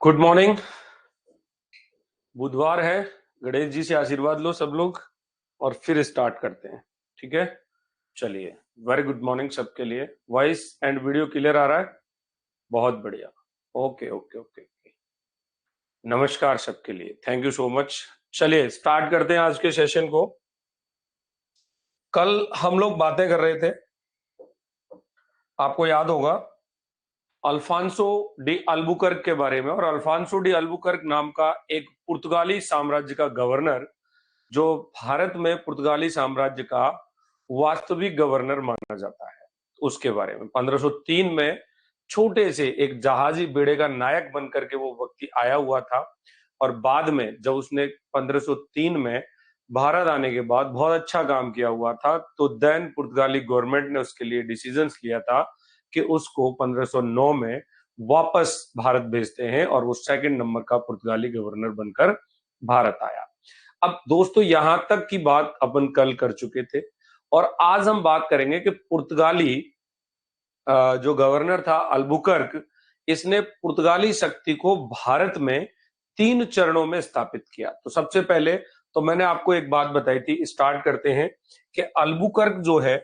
Good morning. बुधवार है। गणेश जी से आशीर्वाद लो सब लोग और फिर स्टार्ट करते हैं। ठीक है, चलिए। वेरी गुड मॉर्निंग सबके लिए। वॉइस एंड वीडियो क्लियर आ रहा है? बहुत बढ़िया। Okay okay okay okay. नमस्कार सबके लिए, थैंक यू सो मच। चलिए स्टार्ट करते हैं आज के सेशन को। कल हम लोग बातें कर रहे थे, आपको याद होगा, अल्फांसो डी अल्बुकर्क के बारे में। और अल्फांसो डी अल्बुकर्क नाम का एक पुर्तगाली साम्राज्य का गवर्नर, जो भारत में पुर्तगाली साम्राज्य का वास्तविक गवर्नर माना जाता है, उसके बारे में 1503 में छोटे से एक जहाजी बेड़े का नायक बनकर के वो व्यक्ति आया हुआ था। और बाद में जब उसने 1503 में भारत आने के बाद बहुत अच्छा काम किया हुआ था, तो देन पुर्तगाली गवर्नमेंट ने उसके लिए डिसीजंस लिया था कि उसको 1509 में वापस भारत भेजते हैं, और वो सेकंड नंबर का पुर्तगाली गवर्नर बनकर भारत आया। अब दोस्तों, यहां तक की बात अपन कल कर चुके थे, और आज हम बात करेंगे कि पुर्तगाली जो गवर्नर था अल्बुकर्क, इसने पुर्तगाली शक्ति को भारत में 3 चरणों में स्थापित किया। तो सबसे पहले तो मैंने आपको एक बात बताई थी, स्टार्ट करते हैं, कि अल्बुकर्क जो है,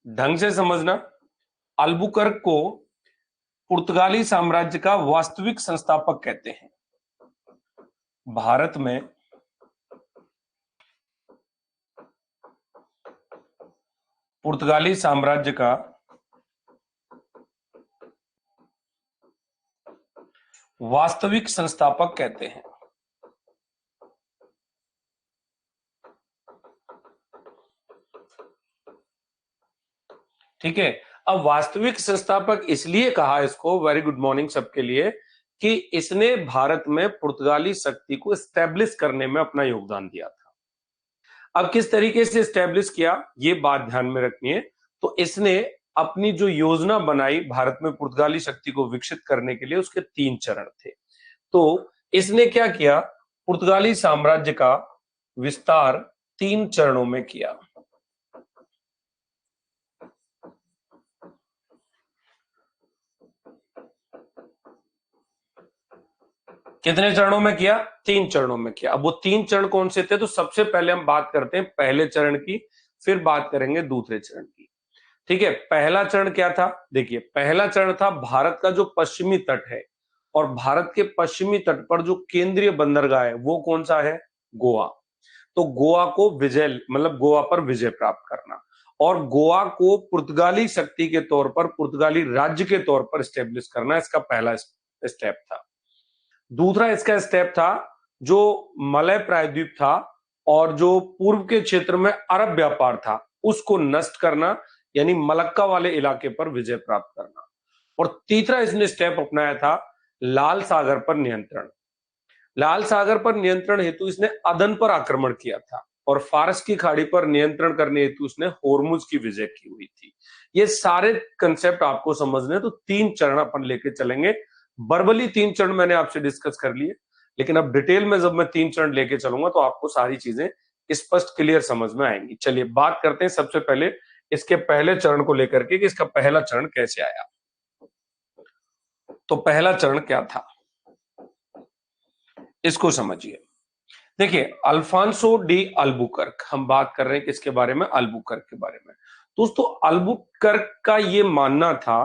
ढंग से समझना, अल्बुकर्क को पुर्तगाली साम्राज्य का वास्तविक संस्थापक कहते हैं। भारत में पुर्तगाली साम्राज्य का वास्तविक संस्थापक कहते हैं। ठीक है। अब वास्तविक संस्थापक इसलिए कहा इसको, वेरी गुड मॉर्निंग सबके लिए, कि इसने भारत में पुर्तगाली शक्ति को स्टैब्लिश करने में अपना योगदान दिया था। अब किस तरीके से स्टैब्लिश किया, ये बात ध्यान में रखनी है। तो इसने अपनी जो योजना बनाई भारत में पुर्तगाली शक्ति को विकसित करने के लिए, उसके 3 चरण थे। तो इसने क्या किया, पुर्तगाली साम्राज्य का विस्तार 3 चरणों में किया। कितने चरणों में किया? 3 चरणों में किया। अब वो 3 चरण कौन से थे? तो सबसे पहले हम बात करते हैं पहले चरण की, फिर बात करेंगे दूसरे चरण की। ठीक है, पहला चरण क्या था? देखिए, पहला चरण था भारत का जो पश्चिमी तट है, और भारत के पश्चिमी तट पर जो केंद्रीय बंदरगाह है वो कौन सा है? गोवा। तो गोवा को विजय, मतलब गोवा पर विजय प्राप्त करना, और गोवा को पुर्तगाली शक्ति के तौर पर, पुर्तगाली राज्य के तौर पर स्टेब्लिश करना, इसका पहला स्टेप था। दूसरा इसका स्टेप था, जो मलय प्रायद्वीप था और जो पूर्व के क्षेत्र में अरब व्यापार था, उसको नष्ट करना, यानी मलक्का वाले इलाके पर विजय प्राप्त करना। और तीसरा इसने स्टेप अपनाया था, लाल सागर पर नियंत्रण। लाल सागर पर नियंत्रण हेतु इसने अदन पर आक्रमण किया था, और फारस की खाड़ी पर नियंत्रण करने हेतु उसने होर्मुज की विजय की हुई थी। ये सारे कंसेप्ट आपको समझने, तो 3 चरण अपन लेके चलेंगे। बर्बली 3 चरण मैंने आपसे डिस्कस कर लिए, लेकिन अब डिटेल में जब मैं 3 चरण लेके चलूंगा तो आपको सारी चीजें स्पष्ट क्लियर समझ में आएंगी। चलिए बात करते हैं सबसे पहले इसके पहले चरण को लेकर के, कि इसका पहला चरण कैसे आया। तो पहला चरण क्या था, इसको समझिए। देखिए, अल्फांसो डी अल्बुकर्क, हम बात कर रहे हैं किसके बारे में? अल्बुकर्क के बारे में। दोस्तों, अल्बुकर्क का यह मानना था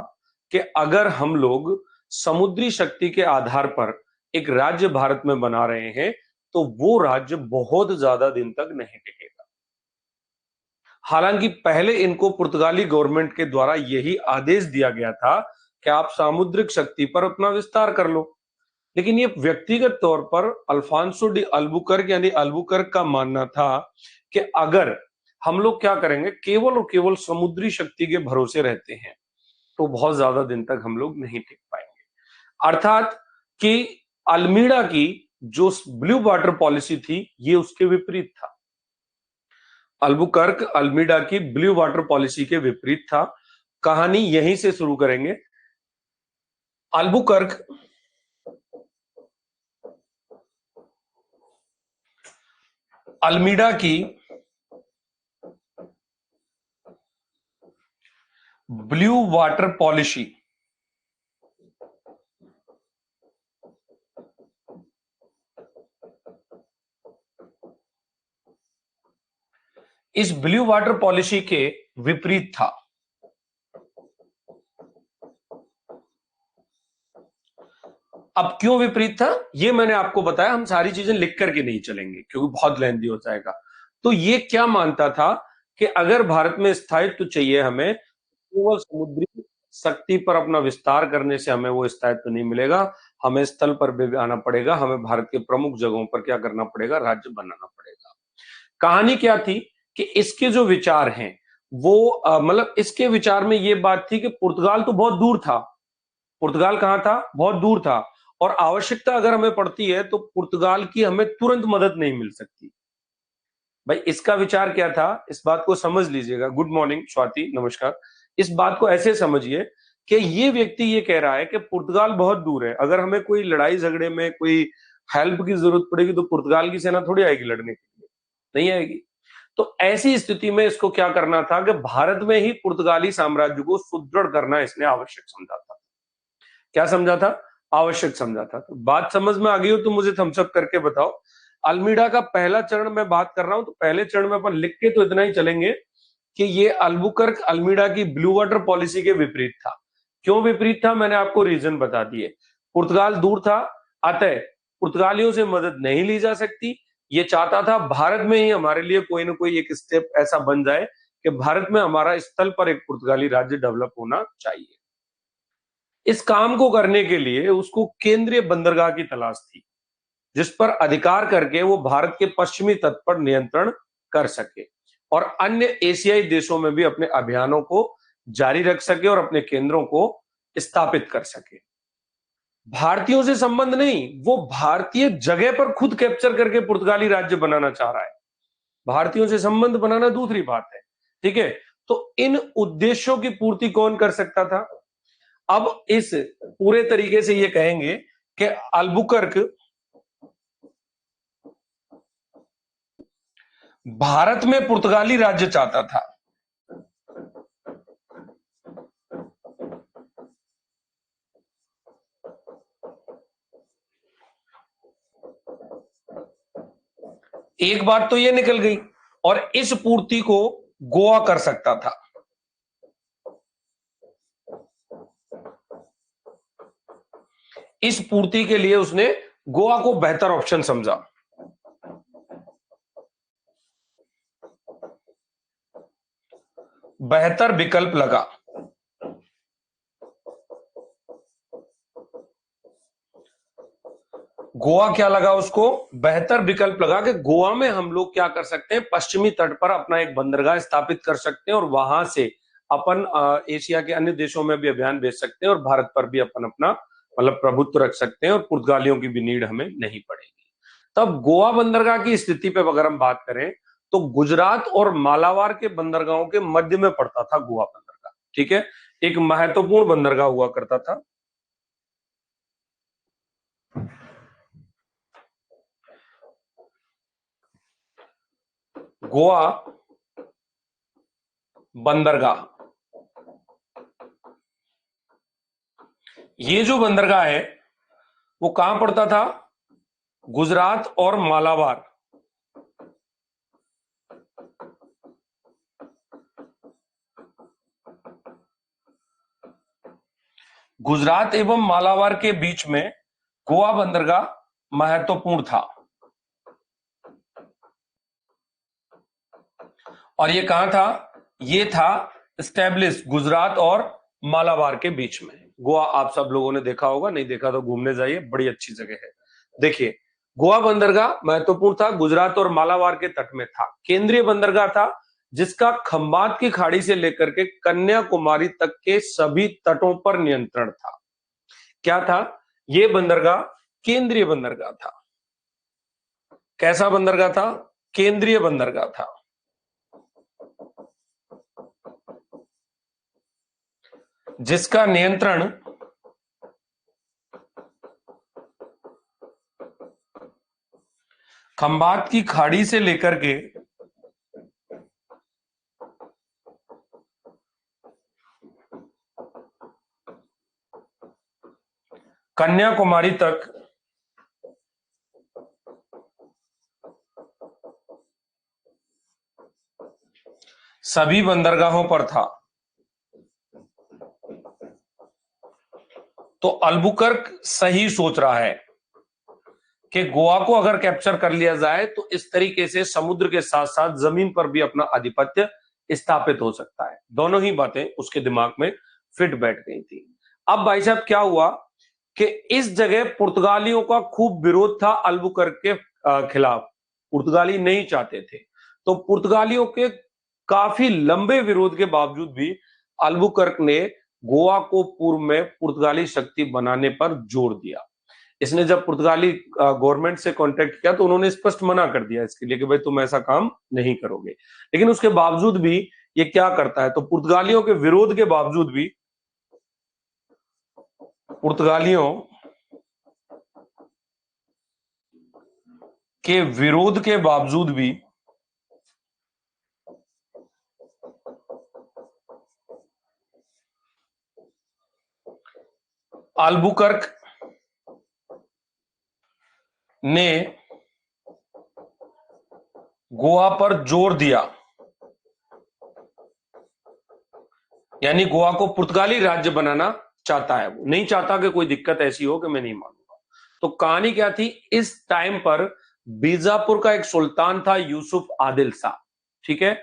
कि अगर हम लोग समुद्री शक्ति के आधार पर एक राज्य भारत में बना रहे हैं, तो वो राज्य बहुत ज्यादा दिन तक नहीं टिकेगा। हालांकि पहले इनको पुर्तगाली गवर्नमेंट के द्वारा यही आदेश दिया गया था कि आप सामुद्रिक शक्ति पर अपना विस्तार कर लो, लेकिन ये व्यक्तिगत तौर पर अल्फांसो डी अल्बुकर्क, यानी अल्बुकर्क का मानना था कि अगर हम लोग क्या करेंगे, केवल और केवल समुद्री शक्ति के भरोसे रहते हैं, तो बहुत ज्यादा दिन तक हम लोग नहीं टिक पाएंगे। अर्थात कि अल्मीडा की जो ब्लू वाटर पॉलिसी थी, ये उसके विपरीत था। अल्बुकर्क अल्मीडा की ब्लू वाटर पॉलिसी के विपरीत था। कहानी यहीं से शुरू करेंगे। अल्बुकर्क अल्मीडा की ब्लू वाटर पॉलिसी इस ब्लू वाटर पॉलिसी के विपरीत था। अब क्यों विपरीत था ये मैंने आपको बताया, हम सारी चीजें लिख करके नहीं चलेंगे क्योंकि बहुत लेंथी हो जाएगा। तो ये क्या मानता था कि अगर भारत में स्थायित्व चाहिए हमें, केवल समुद्री शक्ति पर अपना विस्तार करने से हमें वो स्थायित्व नहीं मिलेगा, हमें स्थल पर भी आना पड़ेगा, हमें भारत के प्रमुख जगहों पर क्या करना पड़ेगा, राज्य बनाना पड़ेगा। कहानी क्या थी कि इसके जो विचार हैं वो मतलब इसके विचार में ये बात थी कि पुर्तगाल तो बहुत दूर था। पुर्तगाल कहां था? बहुत दूर था। और आवश्यकता अगर हमें पड़ती है तो पुर्तगाल की हमें तुरंत मदद नहीं मिल सकती। भाई इसका विचार क्या था, इस बात को समझ लीजिएगा। गुड मॉर्निंग स्वाति, नमस्कार। इस बात को ऐसे समझिए कि ये व्यक्ति ये कह रहा है कि पुर्तगाल बहुत दूर है, अगर हमें कोई लड़ाई झगड़े में कोई हेल्प की जरूरत पड़ेगी तो पुर्तगाल की सेना थोड़ी आएगी लड़ने के लिए, नहीं आएगी। तो ऐसी स्थिति में इसको क्या करना था कि भारत में ही पुर्तगाली साम्राज्य को सुदृढ़ करना इसने आवश्यक समझा था। क्या समझा था? आवश्यक समझा था। तो बात समझ में आ गई हो तो मुझे थम्स अप करके बताओ। अल्मीडा का पहला चरण मैं बात कर रहा हूं, तो पहले चरण में अपन लिख के तो इतना ही चलेंगे कि ये अल्बुकर्क अल्मीडा की ब्लू वाटर पॉलिसी के विपरीत था। क्यों विपरीत था मैंने आपको रीजन बता दिए। पुर्तगाल दूर था, अतः पुर्तगालियों से मदद नहीं ली जा सकती। ये चाहता था भारत में ही हमारे लिए कोई ना कोई एक स्टेप ऐसा बन जाए कि भारत में हमारा स्थल पर एक पुर्तगाली राज्य डेवलप होना चाहिए। इस काम को करने के लिए उसको केंद्रीय बंदरगाह की तलाश थी, जिस पर अधिकार करके वो भारत के पश्चिमी तट पर नियंत्रण कर सके और अन्य एशियाई देशों में भी अपने अभियानों को जारी रख सके और अपने केंद्रों को स्थापित कर सके। भारतीयों से संबंध नहीं, वो भारतीय जगह पर खुद कैप्चर करके पुर्तगाली राज्य बनाना चाह रहा है। भारतीयों से संबंध बनाना दूसरी बात है, ठीक है। तो इन उद्देश्यों की पूर्ति कौन कर सकता था? अब इस पूरे तरीके से ये कहेंगे कि अल्बुकर्क भारत में पुर्तगाली राज्य चाहता था। एक बात तो ये निकल गई, और इस पूर्ति को गोवा कर सकता था। इस पूर्ति के लिए उसने गोवा को बेहतर ऑप्शन समझा। बेहतर विकल्प लगा। गोवा क्या लगा उसको? बेहतर विकल्प लगा कि गोवा में हम लोग क्या कर सकते हैं, पश्चिमी तट पर अपना एक बंदरगाह स्थापित कर सकते हैं और वहां से अपन एशिया के अन्य देशों में भी अभियान भेज सकते हैं और भारत पर भी अपन अपना मतलब प्रभुत्व रख सकते हैं और पुर्तगालियों की भी नीड हमें नहीं पड़ेगी। तब गोवा बंदरगाह की स्थिति पे अगर हम बात करें तो गुजरात और मालाबार के बंदरगाहों के मध्य में पड़ता था गोवा बंदरगाह, ठीक है। एक महत्वपूर्ण बंदरगाह हुआ करता था। गोवा बंदरगाह, ये जो बंदरगाह है वो कहां पड़ता था? गुजरात और मालाबार। गुजरात एवं मालाबार के बीच में गोवा बंदरगाह महत्वपूर्ण था। और ये कहां था? ये था स्टैब्लिश गुजरात और मालाबार के बीच में। गोवा आप सब लोगों ने देखा होगा, नहीं देखा तो घूमने जाइए, बड़ी अच्छी जगह है। देखिए गोवा बंदरगाह महत्वपूर्ण था, गुजरात और मालाबार के तट में था, केंद्रीय बंदरगाह था जिसका खंबात की खाड़ी से लेकर के कन्याकुमारी तक के सभी तटों पर नियंत्रण था। क्या था ये बंदरगाह? केंद्रीय बंदरगाह था। कैसा बंदरगाह था? केंद्रीय बंदरगाह था, जिसका नियंत्रण खंबात की खाड़ी से लेकर के कन्याकुमारी तक सभी बंदरगाहों पर था। तो अल्बुकर्क सही सोच रहा है कि गोवा को अगर कैप्चर कर लिया जाए तो इस तरीके से समुद्र के साथ साथ जमीन पर भी अपना आधिपत्य स्थापित हो सकता है। दोनों ही बातें उसके दिमाग में फिट बैठ गई थी। अब भाई साहब क्या हुआ कि इस जगह पुर्तगालियों का खूब विरोध था अल्बुकर्क के खिलाफ। पुर्तगाली नहीं चाहते थे। तो पुर्तगालियों के काफी लंबे विरोध के बावजूद भी अल्बुकर्क ने गोवा को पूर्व में पुर्तगाली शक्ति बनाने पर जोर दिया। इसने जब पुर्तगाली गवर्नमेंट से कांटेक्ट किया तो उन्होंने स्पष्ट मना कर दिया इसके लिए कि भाई तुम ऐसा काम नहीं करोगे। लेकिन उसके बावजूद भी ये क्या करता है, तो पुर्तगालियों के विरोध के बावजूद भी पुर्तगालियों के विरोध के बावजूद भी अल्बुकर्क ने गोवा पर जोर दिया, यानी गोवा को पुर्तगाली राज्य बनाना चाहता है। वो नहीं चाहता कि कोई दिक्कत ऐसी हो कि मैं नहीं मानूंगा। तो कहानी क्या थी, इस टाइम पर बीजापुर का एक सुल्तान था यूसुफ आदिल शाह। ठीक है,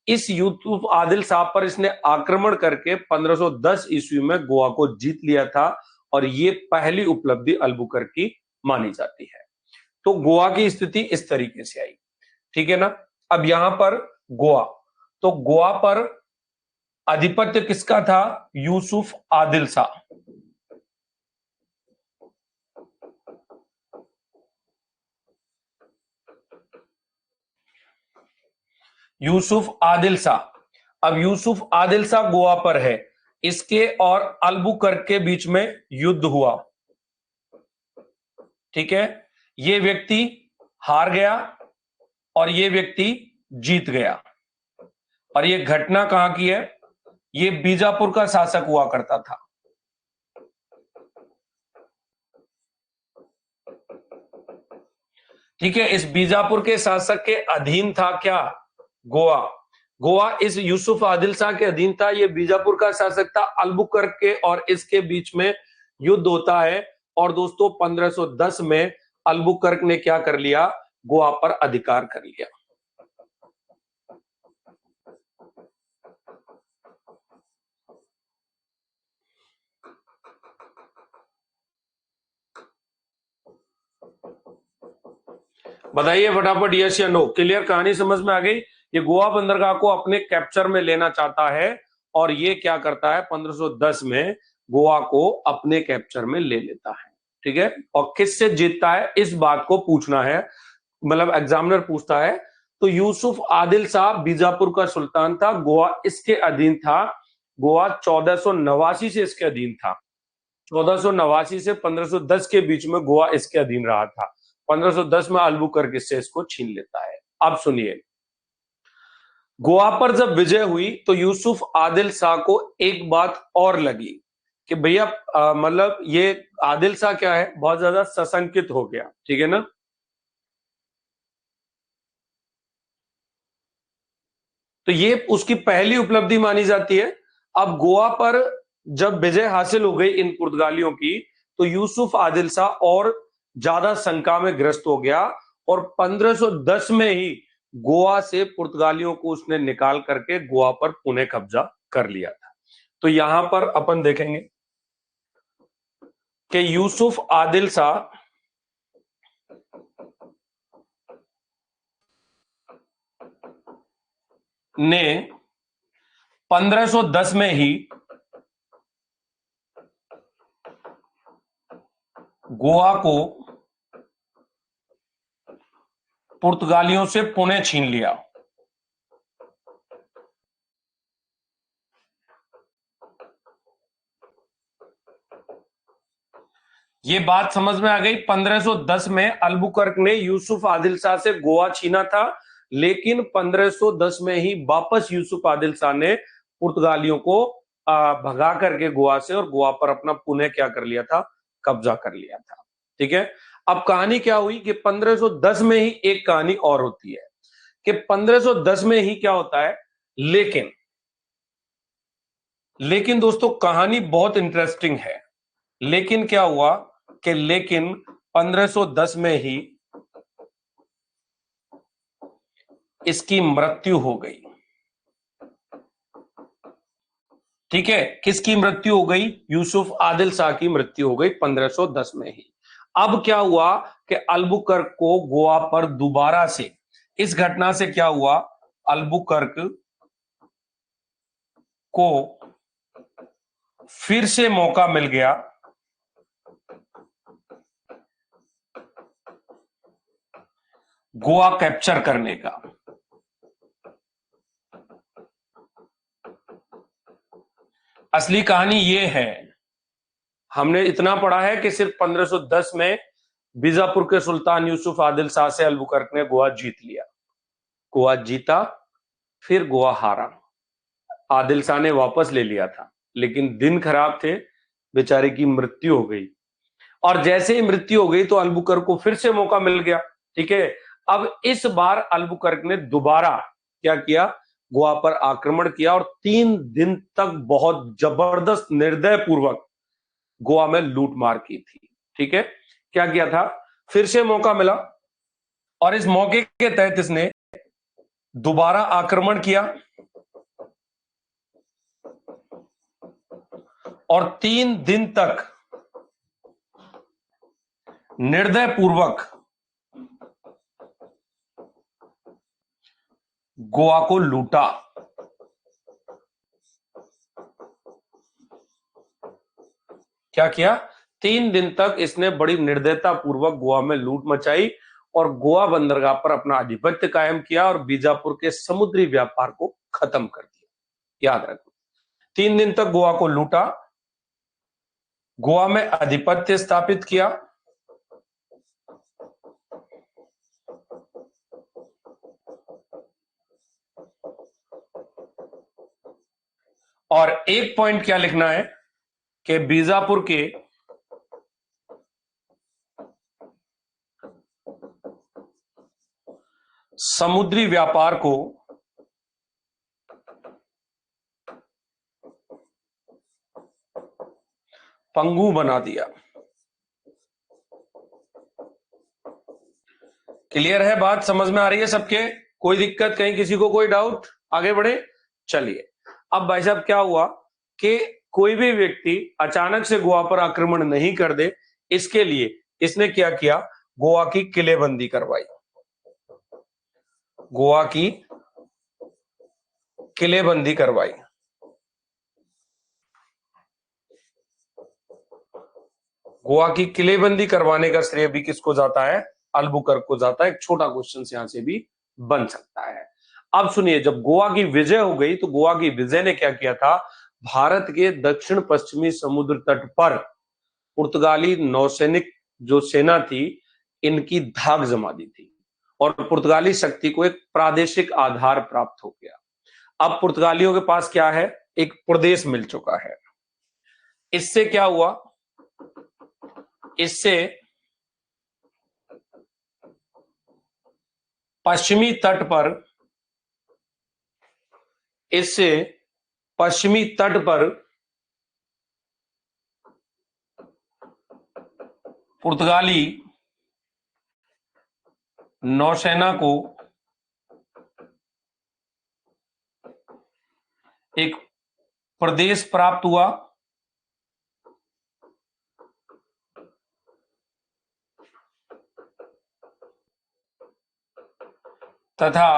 इस यूसुफ आदिल शाह पर इसने आक्रमण करके 1510 ईस्वी में गोवा को जीत लिया था और ये पहली उपलब्धि अल्बुकर्क की मानी जाती है। तो गोवा की स्थिति इस तरीके से आई। ठीक है ना। अब यहां पर गोवा, तो गोवा पर आधिपत्य किसका था, यूसुफ आदिल शाह। यूसुफ आदिल शाह। अब यूसुफ आदिल शाह गोवा पर है, इसके और अल्बुकर्क के बीच में युद्ध हुआ। ठीक है, ये व्यक्ति हार गया और ये व्यक्ति जीत गया। और ये घटना कहां की है, ये बीजापुर का शासक हुआ करता था। ठीक है, इस बीजापुर के शासक के अधीन था क्या, गोवा। गोवा इस यूसुफ आदिल शाह के अधीन था। ये बीजापुर का शासक था। अल्बुकर्क के और इसके बीच में युद्ध होता है और दोस्तों 1510 में अल्बुकर्क ने क्या कर लिया, गोवा पर अधिकार कर लिया। बताइए फटाफट, यस या नो। क्लियर, कहानी समझ में आ गई। ये गोवा बंदरगाह को अपने कैप्चर में लेना चाहता है और ये क्या करता है, 1510 में गोवा को अपने कैप्चर में ले लेता है। ठीक है, और किससे जीतता है इस बात को पूछना है, मतलब एग्जामिनर पूछता है। तो यूसुफ आदिल शाह बीजापुर का सुल्तान था, गोवा इसके अधीन था। गोवा 1489 से इसके अधीन था। 1489 से 1510 के बीच में गोवा इसके अधीन रहा था। 1510 में अल्बुकर्क इससे इसको छीन लेता है। अब सुनिए, गोवा पर जब विजय हुई तो यूसुफ आदिल शाह को एक बात और लगी कि भैया मतलब ये आदिल शाह क्या है, बहुत ज्यादा सशंकित हो गया। ठीक है ना। तो ये उसकी पहली उपलब्धि मानी जाती है। अब गोवा पर जब विजय हासिल हो गई इन पुर्तगालियों की, तो यूसुफ आदिल शाह और ज्यादा शंका में ग्रस्त हो गया और 1510 में ही गोवा से पुर्तगालियों को उसने निकाल करके गोवा पर पुनः कब्जा कर लिया था। तो यहां पर अपन देखेंगे कि यूसुफ आदिल शाह ने 1510 में ही गोवा को पुर्तगालियों से पुनः छीन लिया। ये बात समझ में आ गई। 1510 में अल्बुकर्क ने यूसुफ आदिल शाह से गोवा छीना था, लेकिन 1510 में ही वापस यूसुफ आदिल शाह ने पुर्तगालियों को भगा करके गोवा से और गोवा पर अपना पुनः क्या कर लिया था, कब्जा कर लिया था। ठीक है, अब कहानी क्या हुई कि 1510 में ही एक कहानी और होती है कि 1510 में ही क्या होता है, लेकिन लेकिन दोस्तों कहानी बहुत इंटरेस्टिंग है। लेकिन क्या हुआ कि लेकिन 1510 में ही इसकी मृत्यु हो गई। ठीक है, किसकी मृत्यु हो गई? यूसुफ आदिल शाह की मृत्यु हो गई 1510 में ही। अब क्या हुआ कि अल्बुकर्क को गोवा पर दोबारा से, इस घटना से क्या हुआ, अल्बुकर्क को फिर से मौका मिल गया गोवा कैप्चर करने का। असली कहानी यह है, हमने इतना पढ़ा है कि सिर्फ 1510 में बीजापुर के सुल्तान यूसुफ आदिल शाह से अल्बुकर्क ने गोवा जीत लिया। गोवा जीता, फिर गोवा हारा। आदिल शाह ने वापस ले लिया था, लेकिन दिन खराब थे, बेचारे की मृत्यु हो गई। और जैसे ही मृत्यु हो गई तो अल्बुकर्क को फिर से मौका मिल गया। ठीक है, अब इस बार अल्बुकर्क ने दोबारा क्या किया, गोवा पर आक्रमण किया और 3 दिन तक बहुत जबरदस्त निर्दय पूर्वक गोवा में लूटमार की थी। ठीक है, क्या किया था, फिर से मौका मिला और इस मौके के तहत इसने दोबारा आक्रमण किया और 3 दिन तक निर्दय पूर्वक गोवा को लूटा। क्या किया, 3 दिन तक इसने बड़ी निर्दयता पूर्वक गोवा में लूट मचाई और गोवा बंदरगाह पर अपना आधिपत्य कायम किया और बीजापुर के समुद्री व्यापार को खत्म कर दिया। याद रखो, 3 दिन तक गोवा को लूटा, गोवा में आधिपत्य स्थापित किया और एक पॉइंट क्या लिखना है कि बीजापुर के समुद्री व्यापार को पंगु बना दिया। क्लियर है बात, समझ में आ रही है सबके? कोई दिक्कत, कहीं किसी को कोई डाउट? आगे बढ़े, चलिए। अब भाई साहब क्या हुआ कि कोई भी व्यक्ति अचानक से गोवा पर आक्रमण नहीं कर दे, इसके लिए इसने क्या किया, गोवा की किलेबंदी करवाई। गोवा की किलेबंदी करवाई। गोवा की किलेबंदी करवाने का श्रेय भी किसको जाता है? अल्बुकर्क को जाता है। एक छोटा क्वेश्चन यहां से भी बन सकता है। अब सुनिए, जब गोवा की विजय हो गई तो गोवा की विजय ने क्या किया था, भारत के दक्षिण पश्चिमी समुद्र तट पर पुर्तगाली नौसैनिक जो सेना थी, इनकी धाक जमा दी थी और पुर्तगाली शक्ति को एक प्रादेशिक आधार प्राप्त हो गया। अब पुर्तगालियों के पास क्या है, एक प्रदेश मिल चुका है। इससे क्या हुआ, इससे पश्चिमी तट पर, इससे पश्चिमी तट पर पुर्तगाली नौसेना को एक प्रदेश प्राप्त हुआ तथा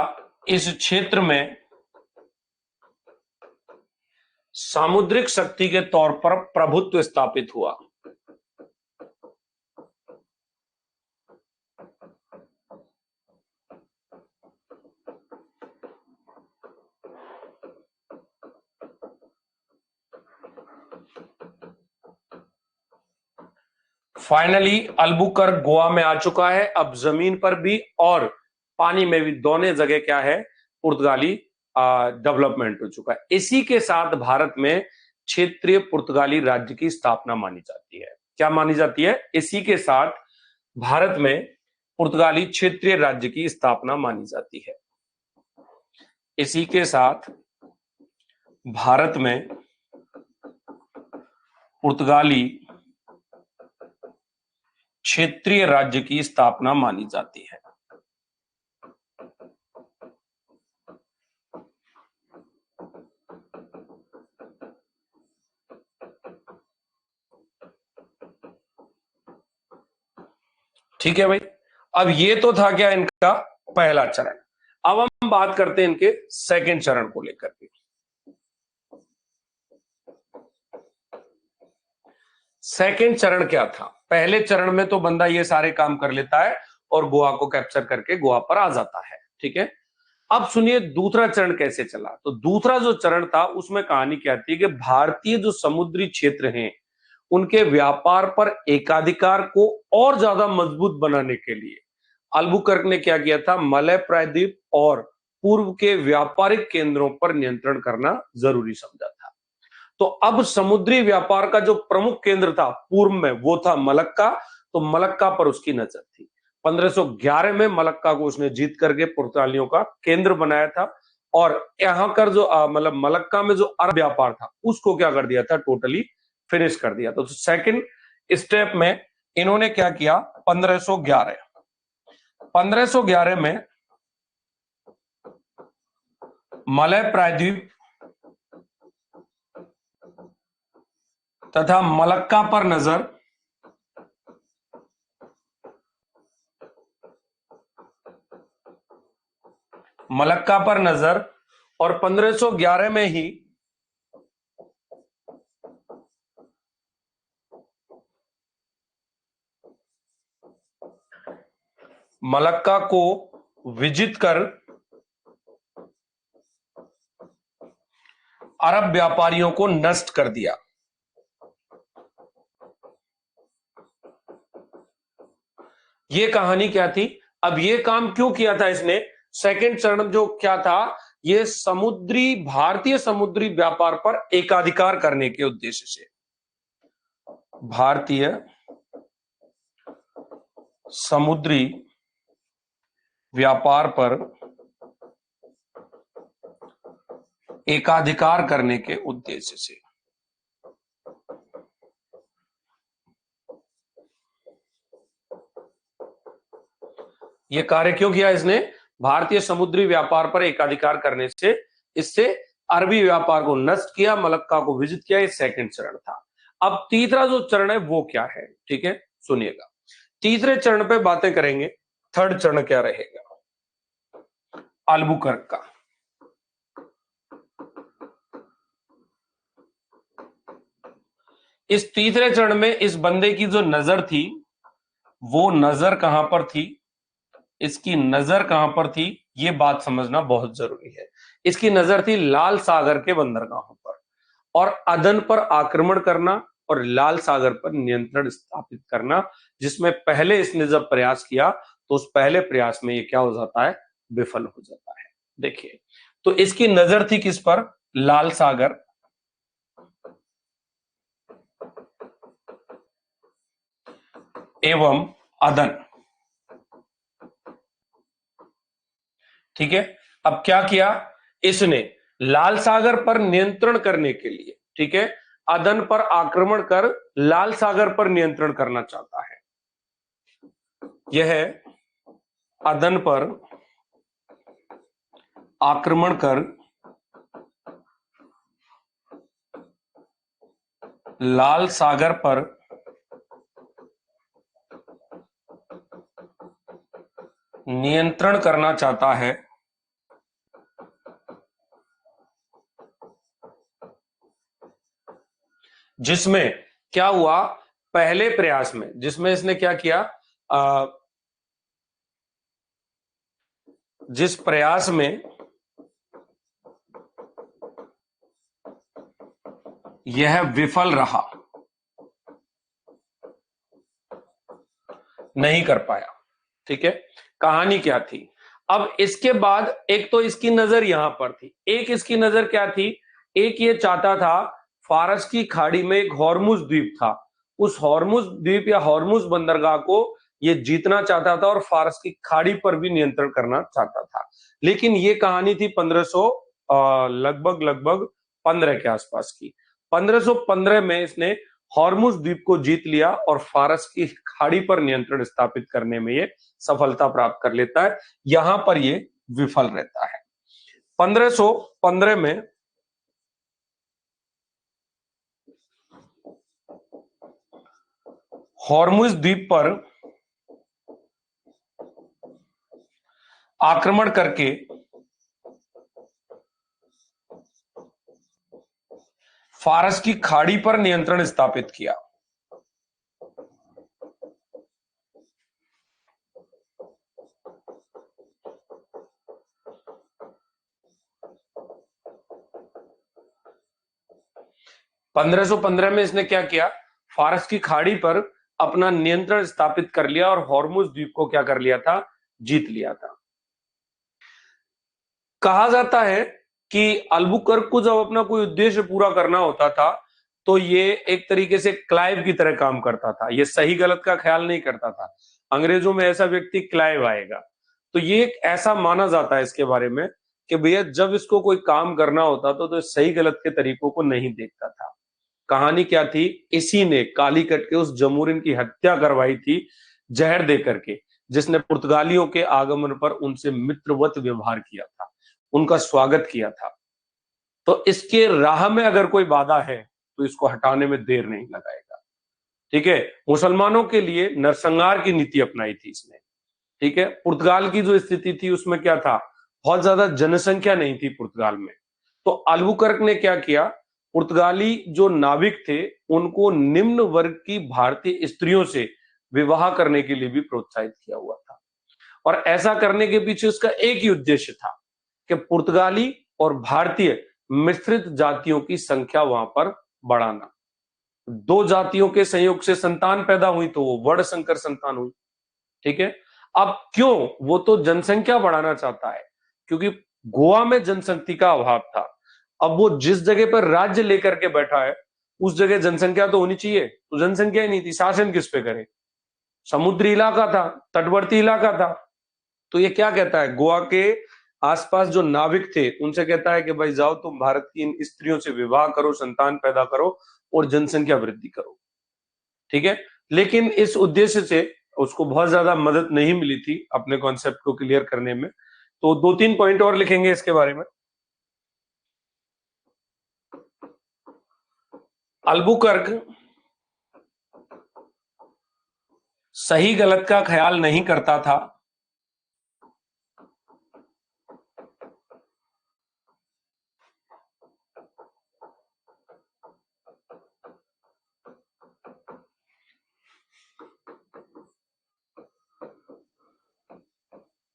इस क्षेत्र में सामुद्रिक शक्ति के तौर पर प्रभुत्व स्थापित हुआ। फाइनली अल्बुकर्क गोवा में आ चुका है, अब जमीन पर भी और पानी में भी दोनों जगह क्या है, पुर्तगाली डेवलपमेंट हो चुका है। इसी के साथ भारत में क्षेत्रीय पुर्तगाली राज्य की स्थापना मानी जाती है। क्या मानी जाती है? इसी के साथ भारत में पुर्तगाली क्षेत्रीय राज्य की स्थापना मानी जाती है। इसी के साथ भारत में पुर्तगाली क्षेत्रीय राज्य की स्थापना मानी जाती है। ठीक है भाई, अब ये तो था क्या इनका पहला चरण। अब हम बात करते हैं इनके सेकंड चरण को लेकर के। सेकंड चरण क्या था? पहले चरण में तो बंदा ये सारे काम कर लेता है और गोवा को कैप्चर करके गोवा पर आ जाता है, ठीक है। अब सुनिए दूसरा चरण कैसे चला। तो दूसरा जो चरण था उसमें कहानी क्या थी कि भारतीय जो समुद्री क्षेत्र हैं उनके व्यापार पर एकाधिकार को और ज्यादा मजबूत बनाने के लिए अल्बुकर्क ने क्या किया था, मलय प्रायद्वीप और पूर्व के व्यापारिक केंद्रों पर नियंत्रण करना जरूरी समझा था। तो अब समुद्री व्यापार का जो प्रमुख केंद्र था पूर्व में वो था मलक्का। तो मलक्का पर उसकी नजर थी। 1511 में मलक्का को उसने जीत करके पुर्तगालियों का केंद्र बनाया था और यहां कर जो मतलब मलक्का में जो अरब व्यापार था उसको क्या कर दिया था, टोटली फिनिश कर दिया। तो सेकंड स्टेप में इन्होंने क्या किया, 1511 में मलय प्रायद्वीप तथा मलक्का पर नजर, मलक्का पर नजर, और 1511 में ही मलक्का को विजित कर अरब व्यापारियों को नष्ट कर दिया। ये कहानी क्या थी। अब ये काम क्यों किया था इसने, सेकंड चरण जो क्या था, ये समुद्री भारतीय समुद्री व्यापार पर एकाधिकार करने के उद्देश्य से, भारतीय समुद्री व्यापार पर एकाधिकार करने के उद्देश्य से। यह कार्य क्यों किया इसने, भारतीय समुद्री व्यापार पर एकाधिकार करने से, इससे अरबी व्यापार को नष्ट किया, मलक्का को विजित किया। ये सेकंड चरण था। अब तीसरा जो चरण है वो क्या है, ठीक है सुनिएगा। तीसरे चरण पे बातें करेंगे। थर्ड चरण क्या रहेगा, अल्बुकर्क का। इस तीसरे चरण में इस बंदे की जो नजर थी वो नजर कहां पर थी, इसकी नजर कहां पर थी, ये बात समझना बहुत जरूरी है। इसकी नजर थी लाल सागर के बंदरगाहों पर और अदन पर आक्रमण करना और लाल सागर पर नियंत्रण स्थापित करना, जिसमें पहले इसने जब प्रयास किया तो उस पहले प्रयास में ये क्या हो जाता है, विफल हो जाता है। देखिए तो इसकी नजर थी किस पर, लाल सागर एवं अदन, ठीक है। अब क्या किया इसने, लाल सागर पर नियंत्रण करने के लिए, ठीक है, अदन पर आक्रमण कर लाल सागर पर नियंत्रण करना चाहता है। यह अदन पर आक्रमण कर लाल सागर पर नियंत्रण करना चाहता है, जिसमें क्या हुआ, पहले प्रयास में जिसमें इसने क्या किया, जिस प्रयास में यह विफल रहा, नहीं कर पाया, ठीक है। कहानी क्या थी, अब इसके बाद एक तो इसकी नजर यहां पर थी, एक इसकी नजर क्या थी, एक ये चाहता था फारस की खाड़ी में एक हॉर्मुज द्वीप था, उस हॉर्मुज द्वीप या हॉर्मुज बंदरगाह को ये जीतना चाहता था और फारस की खाड़ी पर भी नियंत्रण करना चाहता था। लेकिन ये कहानी थी 1500 लगभग 15 के आसपास की। 1515 में इसने हॉर्मुज द्वीप को जीत लिया और फारस की खाड़ी पर नियंत्रण स्थापित करने में ये सफलता प्राप्त कर लेता है। यहां पर ये विफल रहता है। 1515 में हॉर्मुज द्वीप पर आक्रमण करके फारस की खाड़ी पर नियंत्रण स्थापित किया। पंद्रह सौ पंद्रह में इसने क्या किया, फारस की खाड़ी पर अपना नियंत्रण स्थापित कर लिया और हॉर्मुज द्वीप को क्या कर लिया था, जीत लिया था। कहा जाता है कि अल्बुकर्क को जब अपना कोई उद्देश्य पूरा करना होता था तो ये एक तरीके से क्लाइव की तरह काम करता था। ये सही गलत का ख्याल नहीं करता था। अंग्रेजों में ऐसा व्यक्ति क्लाइव आएगा। तो ये एक ऐसा माना जाता है इसके बारे में कि भैया जब इसको कोई काम करना होता तो सही गलत के तरीकों को नहीं देखता था। कहानी क्या थी, इसी ने कालीकट के उस जमूरिन की हत्या करवाई थी जहर दे करके, जिसने पुर्तगालियों के आगमन पर उनसे मित्रवत व्यवहार किया था, उनका स्वागत किया था। तो इसके राह में अगर कोई बाधा है तो इसको हटाने में देर नहीं लगाएगा। ठीक है, मुसलमानों के लिए नरसंहार की नीति अपनाई थी इसने। ठीक है, पुर्तगाल की जो स्थिति थी उसमें क्या था, बहुत ज्यादा जनसंख्या नहीं थी पुर्तगाल में। तो अल्बुकर्क ने क्या किया, पुर्तगाली जो नाविक थे उनको निम्न वर्ग की भारतीय स्त्रियों से विवाह करने के लिए भी प्रोत्साहित किया हुआ था। और ऐसा करने के पीछे उसका एक ही उद्देश्य था कि पुर्तगाली और भारतीय मिश्रित जातियों की संख्या वहां पर बढ़ाना। दो जातियों के संयोग से संतान पैदा हुई तो वो वर्ण संकर संतान हुई। ठीक है, अब क्यों, वो तो जनसंख्या बढ़ाना चाहता है क्योंकि गोवा में जनशक्ति का अभाव था। अब वो जिस जगह पर राज्य लेकर के बैठा है उस जगह जनसंख्या तो होनी चाहिए, तो जनसंख्या ही नहीं थी, शासन किस पे करे, समुद्री इलाका था, तटवर्ती इलाका था। तो ये क्या कहता है, गोवा के आसपास जो नाविक थे उनसे कहता है कि भाई जाओ तुम भारत की इन स्त्रियों से विवाह करो, संतान पैदा करो और जनसंख्या वृद्धि करो। ठीक है, लेकिन इस उद्देश्य से उसको बहुत ज्यादा मदद नहीं मिली थी अपने कॉन्सेप्ट को क्लियर करने में। तो दो तीन पॉइंट और लिखेंगे इसके बारे में। अल्बुकर्क सही गलत का ख्याल नहीं करता था।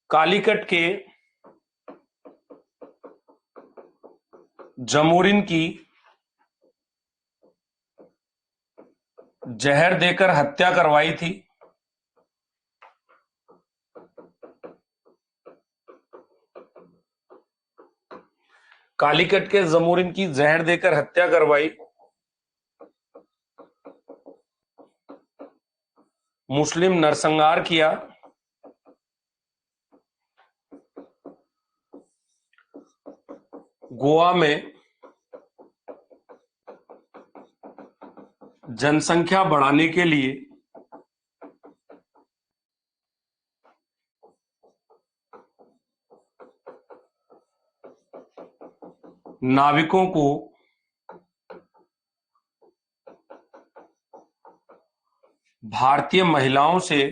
कालीकट के जमोरिन की जहर देकर हत्या करवाई थी। कालीकट के जमोरिन की जहर देकर हत्या करवाई, मुस्लिम नरसंहार किया, गोवा में जनसंख्या बढ़ाने के लिए नाविकों को भारतीय महिलाओं से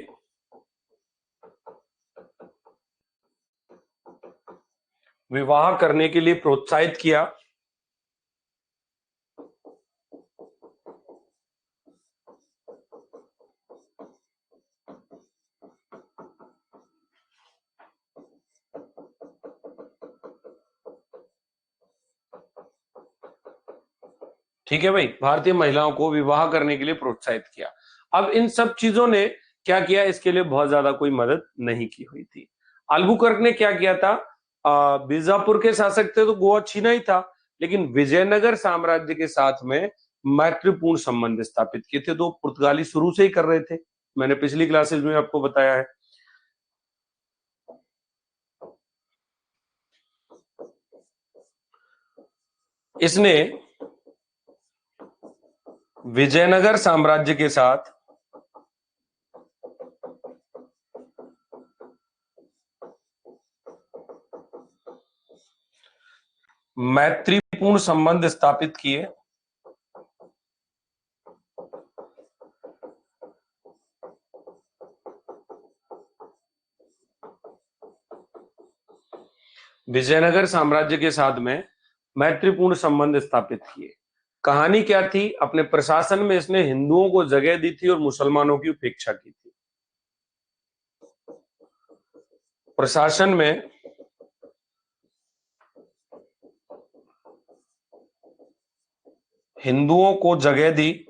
विवाह करने के लिए प्रोत्साहित किया। ठीक है भाई, भारतीय महिलाओं को विवाह करने के लिए प्रोत्साहित किया। अब इन सब चीजों ने क्या किया, इसके लिए बहुत ज्यादा कोई मदद नहीं की हुई थी। अल्बुकर्क ने क्या किया था, बीजापुर के शासक थे तो गोवा छीना ही था, लेकिन विजयनगर साम्राज्य के साथ में मैत्रीपूर्ण संबंध स्थापित किए थे। तो पुर्तगाली शुरू से ही कर रहे थे, मैंने पिछली क्लासेज में आपको बताया है। इसने विजयनगर साम्राज्य के साथ मैत्रीपूर्ण संबंध स्थापित किए। विजयनगर साम्राज्य के साथ में मैत्रीपूर्ण संबंध स्थापित किए। कहानी क्या थी? अपने प्रशासन में इसने हिंदुओं को जगह दी थी और मुसलमानों की उपेक्षा की थी। प्रशासन में हिंदुओं को जगह दी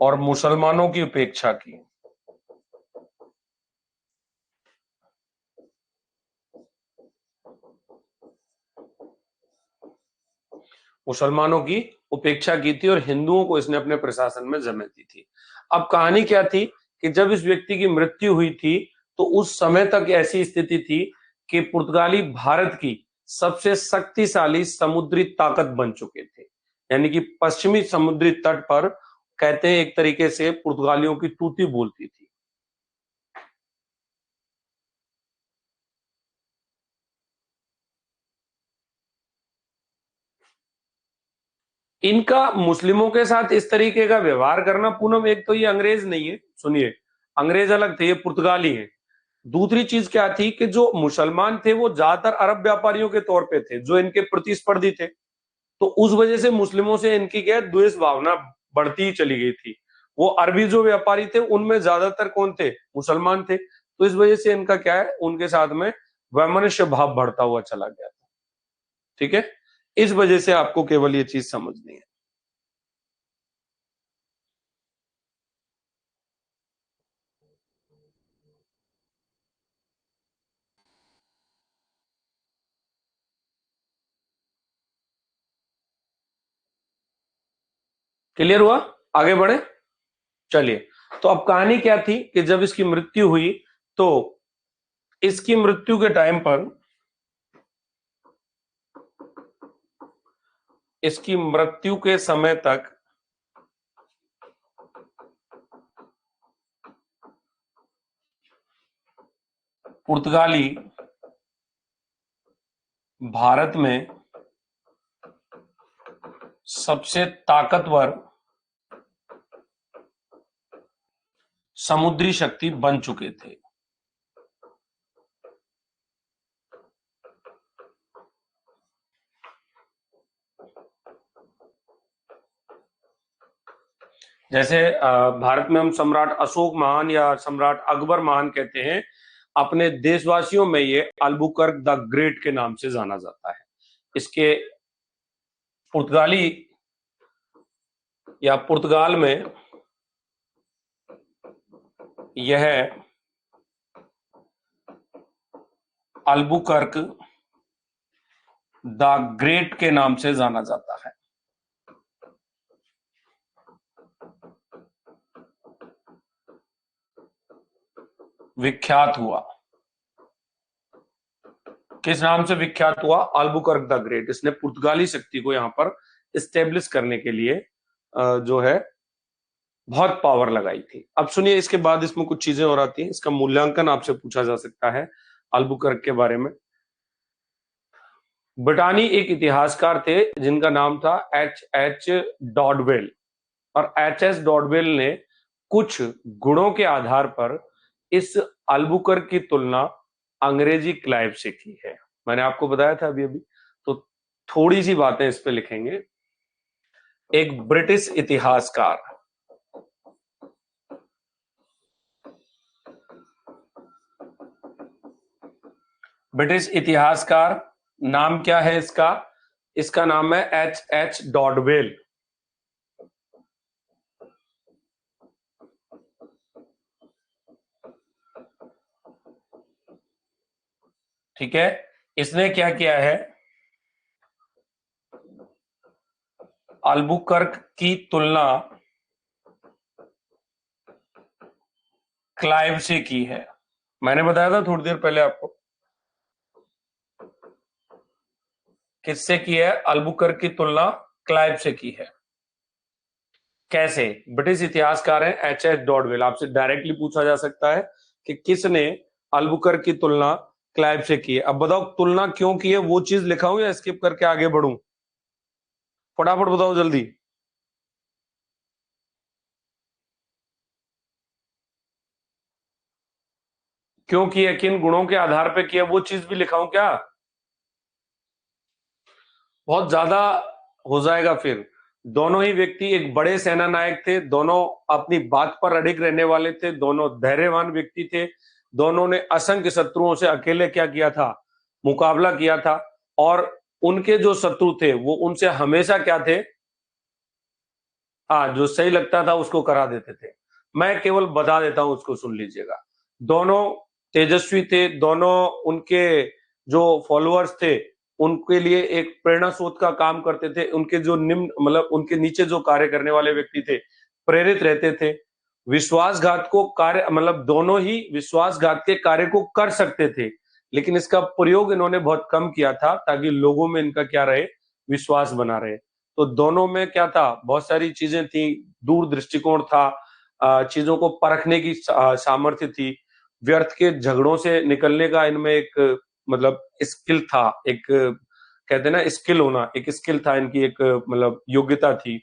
और मुसलमानों की उपेक्षा की। मुसलमानों की उपेक्षा की थी और हिंदुओं को इसने अपने प्रशासन में जगह दी थी। अब कहानी क्या थी कि जब इस व्यक्ति की मृत्यु हुई थी तो उस समय तक ऐसी स्थिति थी कि पुर्तगाली भारत की सबसे शक्तिशाली समुद्री ताकत बन चुके थे। यानी कि पश्चिमी समुद्री तट पर कहते हैं एक तरीके से पुर्तगालियों की तूती बोलती थी। इनका मुस्लिमों के साथ इस तरीके का व्यवहार करना, पूनम एक तो ये अंग्रेज नहीं है, सुनिए, अंग्रेज अलग थे, ये पुर्तगाली है। दूसरी चीज क्या थी कि जो मुसलमान थे वो ज्यादातर अरब व्यापारियों के तौर पे थे जो इनके प्रतिस्पर्धी थे। तो उस वजह से मुस्लिमों से इनकी क्या द्वेष भावना बढ़ती ही चली गई थी। वो अरबी जो व्यापारी थे उनमें ज्यादातर कौन थे? मुसलमान थे। तो इस वजह से इनका क्या है, उनके साथ में वैमनस्य भाव बढ़ता हुआ चला गया था। ठीक है, इस वजह से आपको केवल ये चीज समझनी है। क्लियर हुआ? आगे बढ़े, चलिए। तो अब कहानी क्या थी कि जब इसकी मृत्यु हुई तो इसकी मृत्यु के टाइम पर, इसकी मृत्यु के समय तक पुर्तगाली भारत में सबसे ताकतवर समुद्री शक्ति बन चुके थे। जैसे भारत में हम सम्राट अशोक महान या सम्राट अकबर महान कहते हैं, अपने देशवासियों में ये अल्बुकर्क द ग्रेट के नाम से जाना जाता है। इसके पुर्तगाली या पुर्तगाल में यह अल्बुकर्क द ग्रेट के नाम से जाना जाता है। विख्यात हुआ, किस नाम से विख्यात हुआ? Albuquerque the great. इसने पुर्तगाली शक्ति को यहां पर स्टेब्लिश करने के लिए जो है बहुत पावर लगाई थी। अब सुनिए, इसके बाद इसमें कुछ चीजें और आती हैं। इसका मूल्यांकन आपसे पूछा जा सकता है अल्बुकर्क के बारे में। बटानी एक इतिहासकार थे जिनका नाम था H.H. डॉडवेल, और H.H. डॉडवेल ने कुछ गुणों के आधार पर इस अल्बुकर्क की तुलना अंग्रेजी क्लाइव से की है। मैंने आपको बताया था अभी अभी, तो थोड़ी सी बातें इस पे लिखेंगे। एक ब्रिटिश इतिहासकार, ब्रिटिश इतिहासकार, नाम क्या है इसका? इसका नाम है H.H. डॉडवेल। ठीक है, इसने क्या किया है? अल्बुकर्क की तुलना क्लाइव से की है। मैंने बताया था थोड़ी देर पहले आपको। किससे की है? अल्बुकर्क की तुलना क्लाइव से की है। कैसे? ब्रिटिश इतिहासकार हैं एच डॉडवेल। आपसे डायरेक्टली पूछा जा सकता है कि किसने अल्बुकर्क की तुलना क्लाइव से की है। अब बताओ तुलना क्यों की है, वो चीज लिखाऊं या स्किप करके आगे बढ़ूं? फटाफट बताओ जल्दी। क्यों की है, किन गुणों के आधार पे किया, वो चीज भी लिखाऊं क्या? बहुत ज्यादा हो जाएगा फिर। दोनों ही व्यक्ति एक बड़े सेना नायक थे, दोनों अपनी बात पर अडिग रहने वाले थे, दोनों धैर्यवान व्यक्ति थे, दोनों ने असंख्य शत्रुओं से अकेले क्या किया था? मुकाबला किया था। और उनके जो शत्रु थे वो उनसे हमेशा क्या थे? हाँ, जो सही लगता था उसको करा देते थे। मैं केवल बता देता हूं, उसको सुन लीजिएगा। दोनों तेजस्वी थे, दोनों उनके जो फॉलोअर्स थे उनके लिए एक प्रेरणा स्रोत का काम करते थे। उनके जो निम्न मतलब उनके नीचे जो कार्य करने वाले व्यक्ति थे प्रेरित रहते थे। विश्वासघात को कार्य मतलब दोनों ही विश्वासघात के कार्य को कर सकते थे, लेकिन इसका प्रयोग इन्होंने बहुत कम किया था ताकि लोगों में इनका क्या रहे? विश्वास बना रहे। तो दोनों में क्या था? बहुत सारी चीजें थी, दूर दृष्टिकोण था, चीजों को परखने की सामर्थ्य थी, व्यर्थ के झगड़ों से निकलने का इनमें एक मतलब स्किल था, एक कहते हैं ना स्किल होना, एक स्किल था इनकी, एक मतलब योग्यता थी।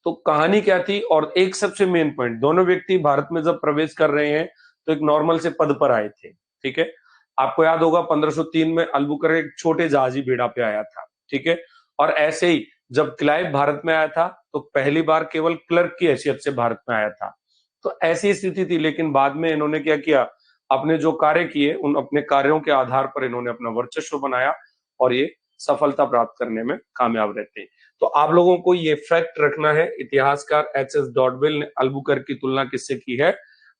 तो कहानी क्या थी? और एक सबसे मेन पॉइंट, दोनों व्यक्ति भारत में जब प्रवेश कर रहे हैं तो एक नॉर्मल से पद पर आए थे। ठीक है, आपको याद होगा 1503 में अल्बुकर्क एक छोटे जहाजी बेड़ा पे आया था। ठीक है, और ऐसे ही जब क्लाइव भारत में आया था तो पहली बार केवल क्लर्क की हैसियत से भारत में आया था। तो ऐसी स्थिति थी, लेकिन बाद में इन्होंने क्या किया? अपने जो कार्य किए उन अपने कार्यों के आधार पर इन्होंने अपना वर्चस्व बनाया और ये सफलता प्राप्त करने में कामयाब रहते हैं। तो आप लोगों को ये फैक्ट रखना है, इतिहासकार एच डॉडवेल ने अल्बुकर्क की तुलना किससे की है?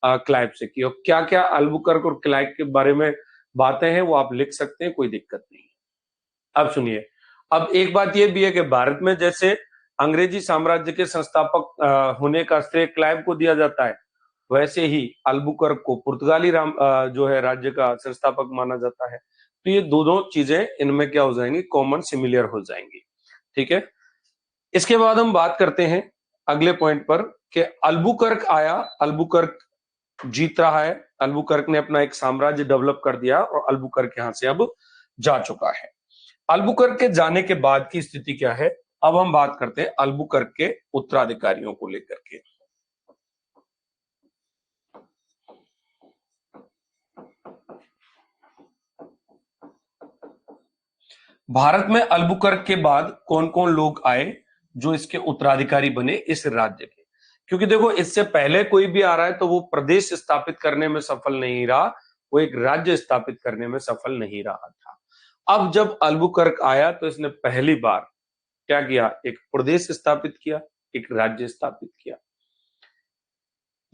क्लाइव से की। और क्या क्या अल्बुकर्क और क्लाइव के बारे में बातें हैं वो आप लिख सकते हैं, कोई दिक्कत नहीं है। अब सुनिए, अब एक बात यह भी है कि भारत में जैसे अंग्रेजी साम्राज्य के संस्थापक होने का श्रेय क्लाइव को दिया जाता है, वैसे ही अल्बुकर्क को पुर्तगाली जो है राज्य का संस्थापक माना जाता है। तो ये दोनों चीजें इनमें क्या हो जाएंगी? कॉमन सिमिलर हो जाएंगी। ठीक है, इसके बाद हम बात करते हैं अगले पॉइंट पर कि अल्बुकर्क आया, अल्बुकर्क जीत रहा है, अल्बुकर्क ने अपना एक साम्राज्य डेवलप कर दिया और अल्बुकर्क यहां से अब जा चुका है। अल्बुकर्क के जाने के बाद की स्थिति क्या है? अब हम बात करते हैं अल्बुकर्क के उत्तराधिकारियों को लेकर के। भारत में अल्बुकर्क के बाद कौन कौन लोग आए जो इसके उत्तराधिकारी बने इस राज्य के? क्योंकि देखो, इससे पहले कोई भी आ रहा है तो वो प्रदेश स्थापित करने में सफल नहीं रहा, वो एक राज्य स्थापित करने में सफल नहीं रहा था। अब जब अल्बुकर्क आया तो इसने पहली बार क्या किया? एक प्रदेश स्थापित किया, एक राज्य स्थापित किया।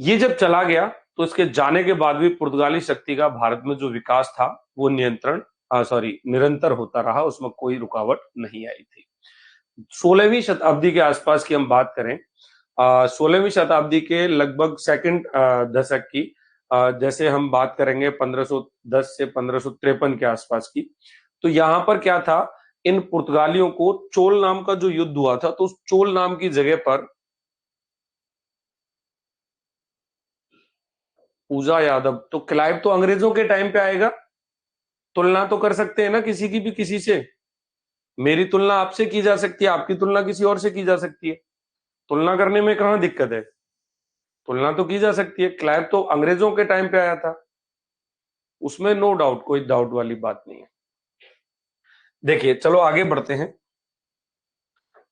ये जब चला गया तो इसके जाने के बाद भी पुर्तगाली शक्ति का भारत में जो विकास था वो निरंतर होता रहा, उसमें कोई रुकावट नहीं आई थी। 16वीं शताब्दी के आसपास की हम बात करें, 16वीं शताब्दी के लगभग सेकंड दशक की, जैसे हम बात करेंगे 1510 से 1553 के आसपास की, तो यहां पर क्या था? इन पुर्तगालियों को चोल नाम का जो युद्ध हुआ था, तो उस चोल नाम की जगह पर पूजा यादव। तो क्लाइव तो अंग्रेजों के टाइम पे आएगा, तुलना तो कर सकते हैं ना किसी की भी किसी से। मेरी तुलना आपसे की जा सकती है, आपकी तुलना किसी और से की जा सकती है। तुलना करने में कहां दिक्कत है? तुलना तो की जा सकती है। क्लाइव तो अंग्रेजों के टाइम पे आया था, उसमें नो डाउट, कोई डाउट वाली बात नहीं है। देखिए, चलो आगे बढ़ते हैं।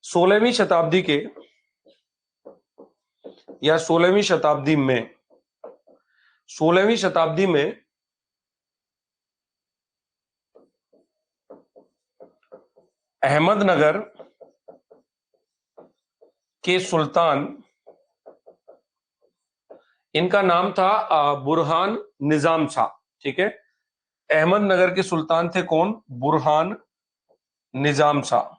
16वीं शताब्दी के या 16वीं शताब्दी में अहमदनगर के सुल्तान, इनका नाम था बुरहान निजाम शाह। ठीक है, अहमदनगर के सुल्तान थे कौन? बुरहान निजाम शाह।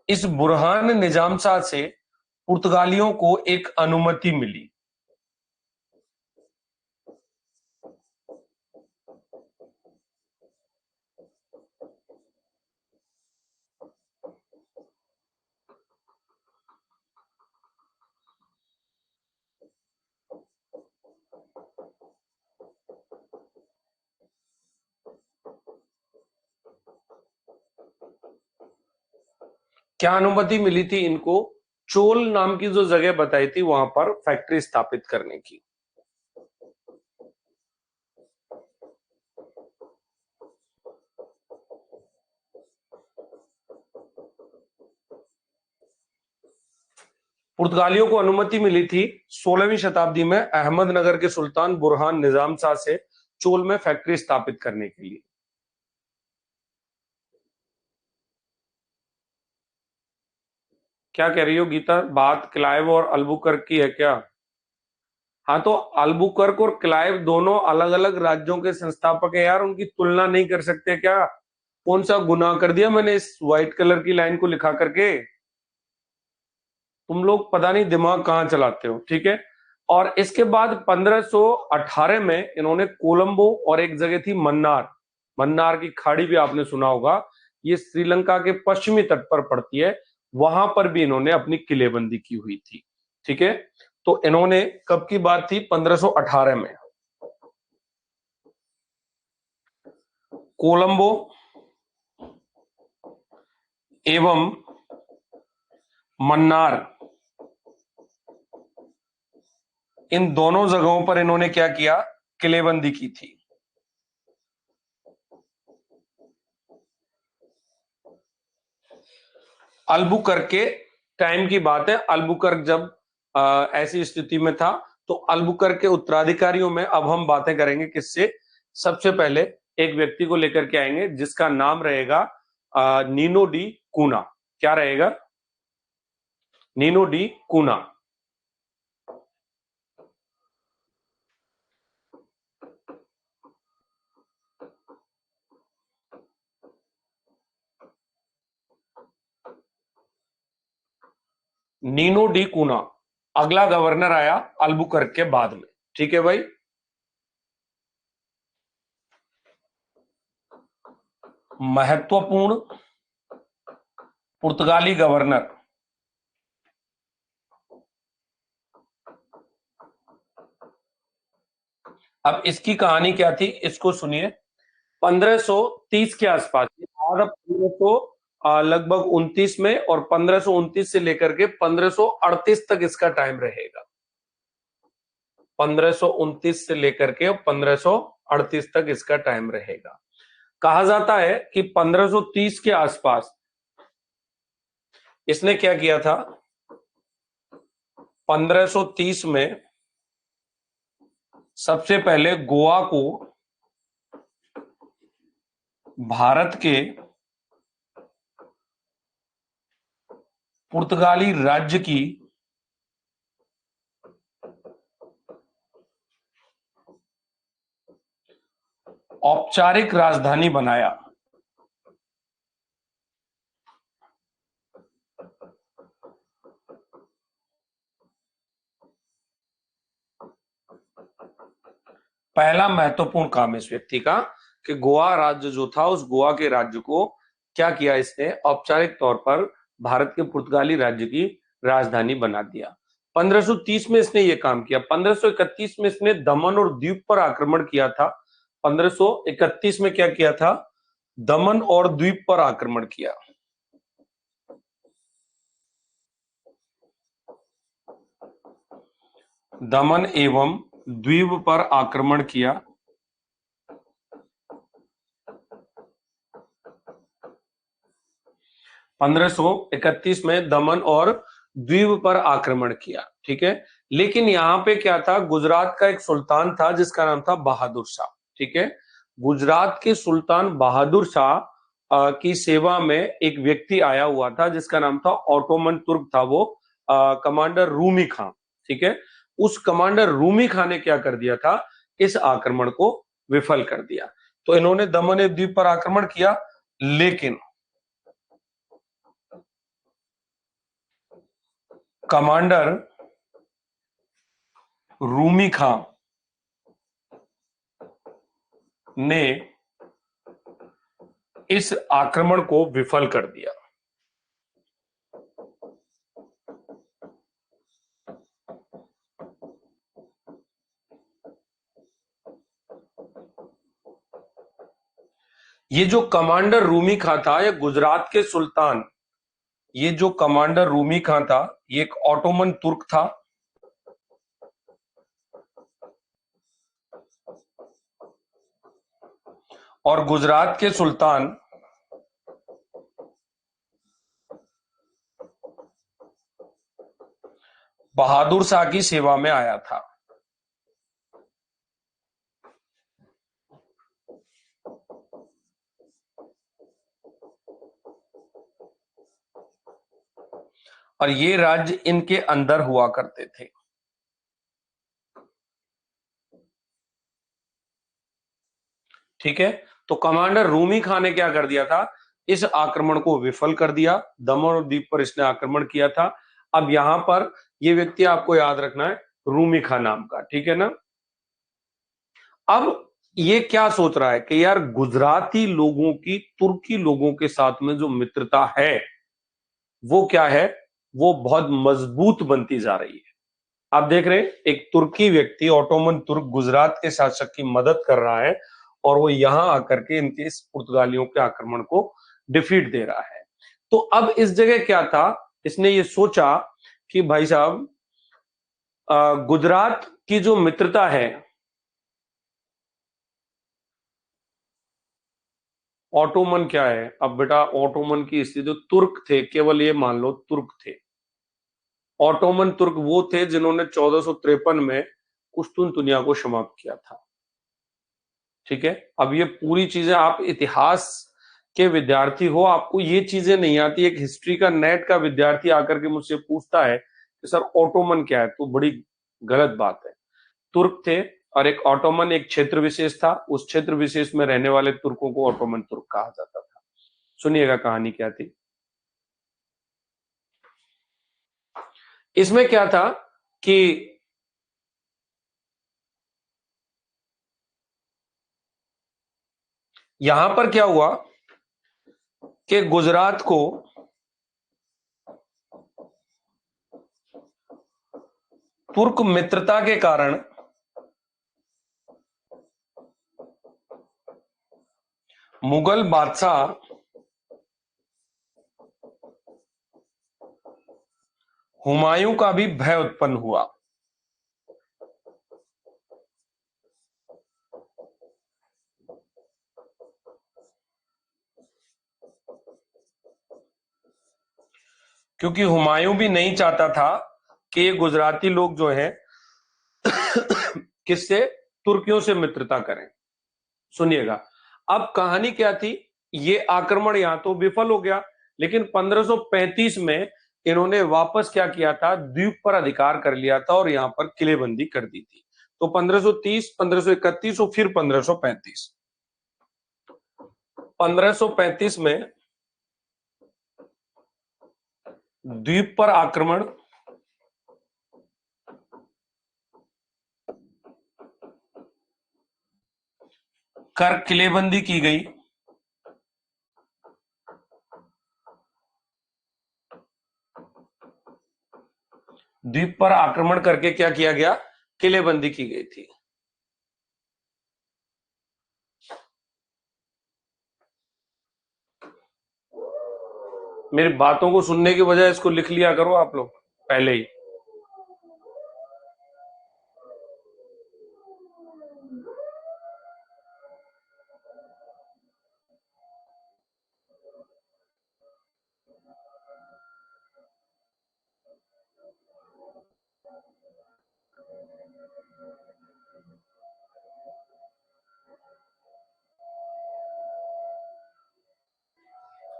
इस बुरहान निजाम शाह से पुर्तगालियों को एक अनुमति मिली। क्या अनुमति मिली थी इनको? चोल नाम की जो जगह बताई थी वहां पर फैक्ट्री स्थापित करने की। पुर्तगालियों को अनुमति मिली थी 16वीं शताब्दी में अहमदनगर के सुल्तान बुरहान निजाम शाह से चोल में फैक्ट्री स्थापित करने के लिए। क्या कह रही हो गीता? बात क्लाइव और अल्बुकर्क की है क्या? हाँ, तो अल्बुकर्क और क्लाइव दोनों अलग अलग राज्यों के संस्थापक है यार, उनकी तुलना नहीं कर सकते क्या? कौन सा गुनाह कर दिया मैंने इस व्हाइट कलर की लाइन को लिखा करके? तुम लोग पता नहीं दिमाग कहाँ चलाते हो, ठीक है। और इसके बाद 1518 में इन्होंने कोलंबो और एक जगह थी मन्नार, मन्नार की खाड़ी भी आपने सुना होगा, ये श्रीलंका के पश्चिमी तट पर पड़ती है, वहां पर भी इन्होंने अपनी किलेबंदी की हुई थी, ठीक है। तो इन्होंने, कब की बात थी? 1518 में कोलंबो एवं मन्नार, इन दोनों जगहों पर इन्होंने क्या किया? किलेबंदी की थी। अल्बुकर्क के टाइम की बात है, अल्बुकर्क जब ऐसी स्थिति में था, तो अल्बुकर्क के उत्तराधिकारियों में अब हम बातें करेंगे किससे? सबसे पहले एक व्यक्ति को लेकर के आएंगे जिसका नाम रहेगा नीनो डी कूना। क्या रहेगा? नीनो डी कूना। नीनो डी कूना अगला गवर्नर आया अल्बुकर्क के बाद में, ठीक है भाई। महत्वपूर्ण पुर्तगाली गवर्नर। अब इसकी कहानी क्या थी, इसको सुनिए। 1530 के आसपास, और 1500 लगभग 29 में, और 1529 से लेकर के 1538 तक इसका टाइम रहेगा। 1529 से लेकर के 1538 तक इसका टाइम रहेगा। कहा जाता है कि 1530 के आसपास इसने क्या किया था? 1530 में सबसे पहले गोवा को भारत के पुर्तगाली राज्य की औपचारिक राजधानी बनाया। पहला महत्वपूर्ण काम इस व्यक्ति का कि गोवा राज्य जो था, उस गोवा के राज्य को क्या किया इसने? औपचारिक तौर पर भारत के पुर्तगाली राज्य की राजधानी बना दिया। 1530 में इसने ये काम किया। 1531 में इसने दमन और द्वीप पर आक्रमण किया था। 1531 में क्या किया था? दमन और द्वीप पर आक्रमण किया। दमन एवं द्वीप पर आक्रमण किया। 1531 में दमन और द्वीप पर आक्रमण किया, ठीक है। लेकिन यहां पे क्या था? गुजरात का एक सुल्तान था जिसका नाम था बहादुर शाह, ठीक है। गुजरात के सुल्तान बहादुर शाह की सेवा में एक व्यक्ति आया हुआ था जिसका नाम था ऑटोमन तुर्क था, वो कमांडर रूमी खां, ठीक है। उस कमांडर रूमी खां ने क्या कर दिया था? इस आक्रमण को विफल कर दिया। तो इन्होंने दमन द्वीप पर आक्रमण किया, लेकिन कमांडर रूमी खां ने इस आक्रमण को विफल कर दिया। ये जो कमांडर रूमी खां था, ये गुजरात के सुल्तान ये जो कमांडर रूमी खां था, ये एक ऑटोमन तुर्क था। और गुजरात के सुल्तान बहादुर शाह की सेवा में आया था। और ये राज्य इनके अंदर हुआ करते थे। ठीक है, तो कमांडर रूमी खान ने क्या कर दिया था, इस आक्रमण को विफल कर दिया। दमन द्वीप पर इसने आक्रमण किया था। अब यहां पर ये व्यक्ति आपको याद रखना है, रूमी खान नाम का, ठीक है ना। अब ये क्या सोच रहा है कि यार गुजराती लोगों की तुर्की लोगों के साथ में जो मित्रता है वो क्या है, वो बहुत मजबूत बनती जा रही है। आप देख रहे हैं, एक तुर्की व्यक्ति, ऑटोमन तुर्क, गुजरात के शासक की मदद कर रहा है और वो यहां आकर के इनके इस पुर्तगालियों के आक्रमण को डिफीट दे रहा है। तो अब इस जगह क्या था, इसने ये सोचा कि भाई साहब गुजरात की जो मित्रता है, ऑटोमन क्या है, अब बेटा ऑटोमन की स्थिति, जो तुर्क थे, केवल ये मान लो तुर्क थे। ऑटोमन तुर्क वो थे जिन्होंने 1453 में कुश्तुनतुनिया को समाप्त किया था। ठीक है, अब ये पूरी चीजें, आप इतिहास के विद्यार्थी हो, आपको ये चीजें नहीं आती। एक हिस्ट्री का नेट का विद्यार्थी आकर के मुझसे पूछता है कि सर ऑटोमन क्या है, तो बड़ी गलत बात है। तुर्क थे और एक ऑटोमन एक क्षेत्र विशेष था, उस क्षेत्र विशेष में रहने वाले तुर्कों को ऑटोमन तुर्क कहा जाता था। सुनिएगा कहानी क्या थी। इसमें क्या था कि यहां पर क्या हुआ कि गुजरात को तुर्क मित्रता के कारण मुगल बादशाह हुमायूं का भी भय उत्पन्न हुआ। क्योंकि हुमायूं भी नहीं चाहता था कि ये गुजराती लोग जो हैं किससे, तुर्कियों से मित्रता करें। सुनिएगा, अब कहानी क्या थी, ये आक्रमण यहां तो विफल हो गया, लेकिन 1535 में इन्होंने वापस क्या किया था, द्वीप पर अधिकार कर लिया था और यहां पर किलेबंदी कर दी थी। तो 1530, 1531 और फिर 1535, 1535 में द्वीप पर आक्रमण कर किलेबंदी की गई। द्वीप पर आक्रमण करके क्या किया गया, किलेबंदी की गई थी। मेरी बातों को सुनने की बजाय इसको लिख लिया करो आप लोग पहले ही।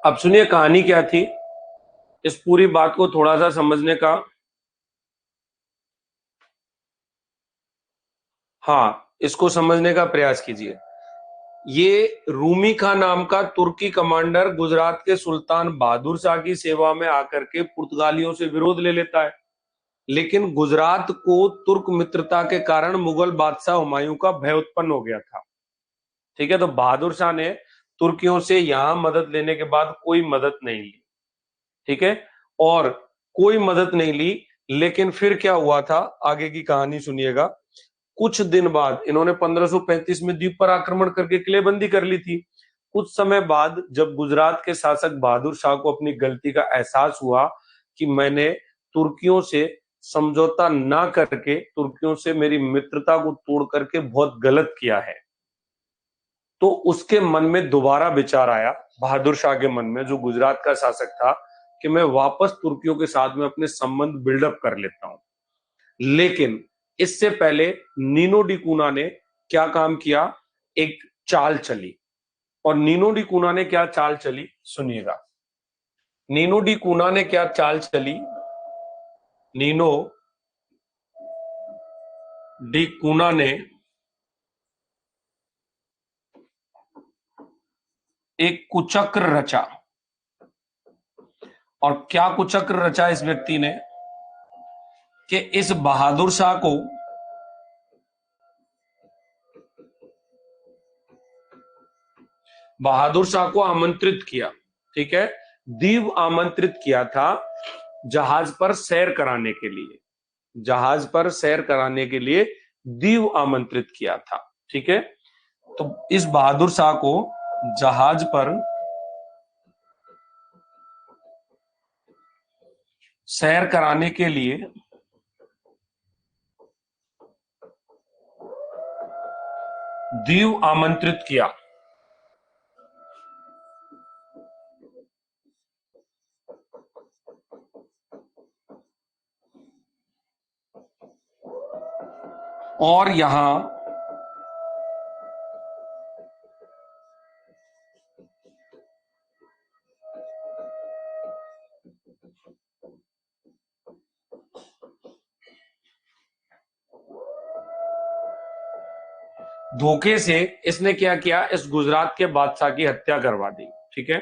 अब सुनिए कहानी क्या थी, इस पूरी बात को थोड़ा सा समझने का, हाँ इसको समझने का प्रयास कीजिए। ये रूमी खां नाम का तुर्की कमांडर गुजरात के सुल्तान बहादुर शाह की सेवा में आकर के पुर्तगालियों से विरोध ले लेता है, लेकिन गुजरात को तुर्क मित्रता के कारण मुगल बादशाह हुमायूं का भय उत्पन्न हो गया था। ठीक है, तो बहादुर शाह ने तुर्कियों से यहां मदद लेने के बाद कोई मदद नहीं ली। ठीक है, और कोई मदद नहीं ली, लेकिन फिर क्या हुआ था, आगे की कहानी सुनिएगा। कुछ दिन बाद इन्होंने 1535 में द्वीप पर आक्रमण करके किलेबंदी कर ली थी। कुछ समय बाद जब गुजरात के शासक बहादुर शाह को अपनी गलती का एहसास हुआ कि मैंने तुर्कियों से समझौता ना करके, तुर्कियों से मेरी मित्रता को तोड़ करके बहुत गलत किया है, तो उसके मन में दोबारा विचार आया, बहादुर शाह के मन में, जो गुजरात का शासक था, कि मैं वापस तुर्कियों के साथ में अपने संबंध बिल्डअप कर लेता हूं। लेकिन इससे पहले नीनो डी कूना ने क्या काम किया, एक चाल चली। और नीनो डी कूना ने क्या चाल चली, सुनिएगा। नीनो डी कूना ने क्या चाल चली, नीनो डी कूना ने एक कुचक्र रचा। और क्या कुचक्र रचा इस व्यक्ति ने, कि इस बहादुर शाह को आमंत्रित किया, ठीक है, दीव आमंत्रित किया था जहाज पर सैर कराने के लिए, जहाज पर सैर कराने के लिए दीव आमंत्रित किया था, ठीक है। तो इस बहादुर शाह को जहाज पर सैर कराने के लिए दीव आमंत्रित किया। और यहां धोखे से इसने क्या किया, इस गुजरात के बादशाह की हत्या करवा दी, ठीक है।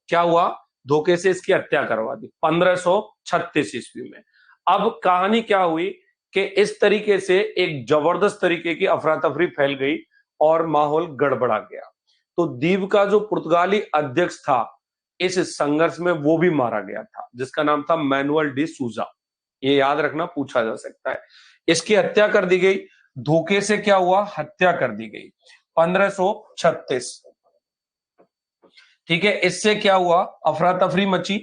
क्या हुआ, धोखे से इसकी हत्या करवा दी 1536 ईस्वी में। अब कहानी क्या हुई कि इस तरीके से एक जबरदस्त तरीके की अफरा तफरी फैल गई और माहौल गड़बड़ा गया। तो दीव का जो पुर्तगाली अध्यक्ष था इस संघर्ष में, वो भी मारा गया था, जिसका नाम था मैनुअल डी सूजा। ये याद रखना, पूछा जा सकता है। इसकी हत्या कर दी गई, धोखे से क्या हुआ, हत्या कर दी गई 1536, ठीक है। इससे क्या हुआ, अफरा तफरी मची।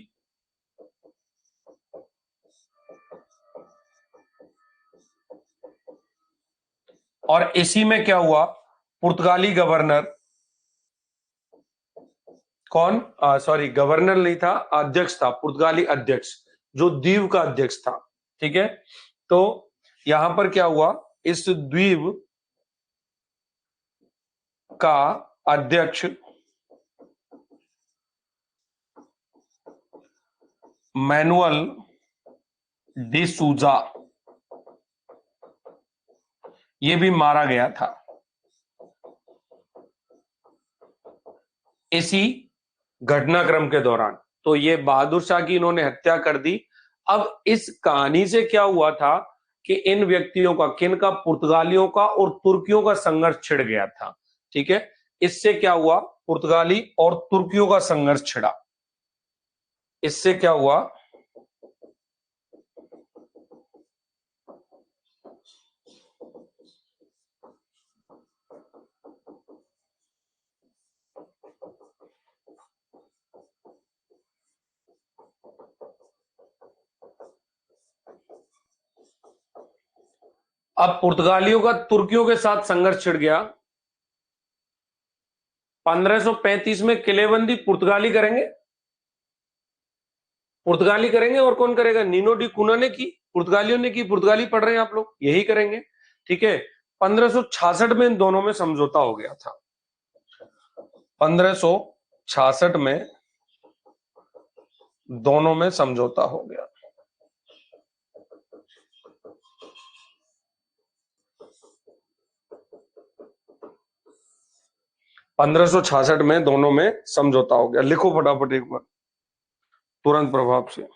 और इसी में क्या हुआ, पुर्तगाली गवर्नर, कौन, सॉरी गवर्नर नहीं था, अध्यक्ष था, पुर्तगाली अध्यक्ष, जो द्वीप का अध्यक्ष था, ठीक है। तो यहां पर क्या हुआ, इस द्वीप का अध्यक्ष मैनुअल डी सूजा, ये भी मारा गया था इसी घटनाक्रम के दौरान। तो ये बहादुर शाह की इन्होंने हत्या कर दी। अब इस कहानी से क्या हुआ था कि इन व्यक्तियों का, किन का, पुर्तगालियों का और तुर्कियों का संघर्ष छिड़ गया था, ठीक है। इससे क्या हुआ, पुर्तगाली और तुर्कियों का संघर्ष छिड़ा। इससे क्या हुआ, अब पुर्तगालियों का तुर्कियों के साथ संघर्ष छिड़ गया। 1535 में किलेबंदी पुर्तगाली करेंगे, पुर्तगाली करेंगे, और कौन करेगा, नीनो डी कूना ने की, पुर्तगालियों ने की, पुर्तगाली पढ़ रहे हैं आप लोग, यही करेंगे, ठीक है। 1566 में इन दोनों में समझौता हो गया था। 1566 में दोनों में समझौता हो गया। 1566 में दोनों में समझौता हो गया। लिखो फटाफट एक बार, तुरंत प्रभाव से।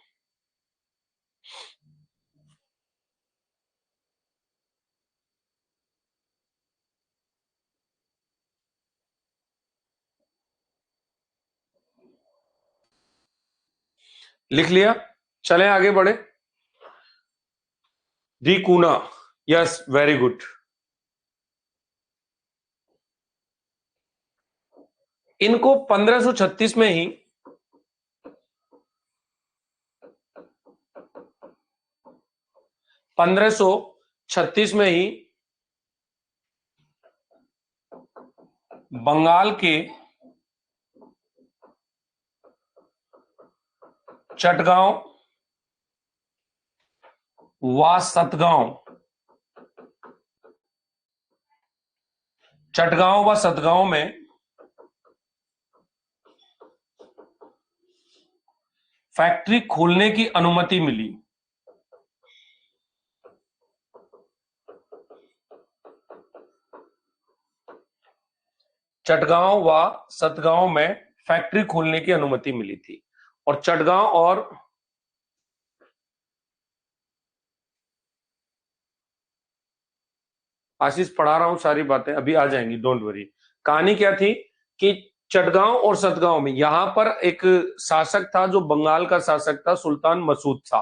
लिख लिया, चलें आगे बढ़े। दी कूना, यस वेरी गुड। इनको 1536 में ही बंगाल के चटगांव व सतगांव में फैक्ट्री खोलने की अनुमति मिली। चटगांव व सतगांव में फैक्ट्री खोलने की अनुमति मिली थी। और चटगांव और आशीष पढ़ा रहा हूं, सारी बातें अभी आ जाएंगी, डोंट वरी। कहानी क्या थी कि चटगांव और सतगांव में यहां पर एक शासक था जो बंगाल का शासक था, सुल्तान मसूद शाह।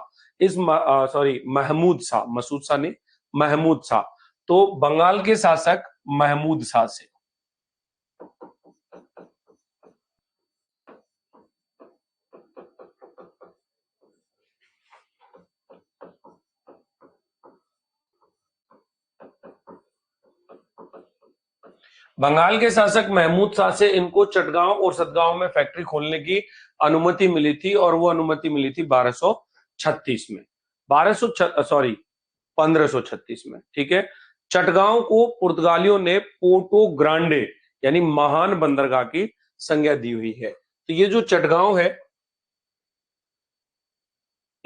महमूद शाह, मसूद शाह नहीं, महमूद शाह। तो बंगाल के शासक महमूद शाह से बंगाल के शासक महमूद शाह से इनको चटगांव और सतगांव में फैक्ट्री खोलने की अनुमति मिली थी, और वो अनुमति मिली थी 1236 में, 1536 में। ठीक है। चटगांव को पुर्तगालियों ने पोर्टो ग्रांडे यानी महान बंदरगाह की संज्ञा दी हुई है। तो ये जो चटगांव है,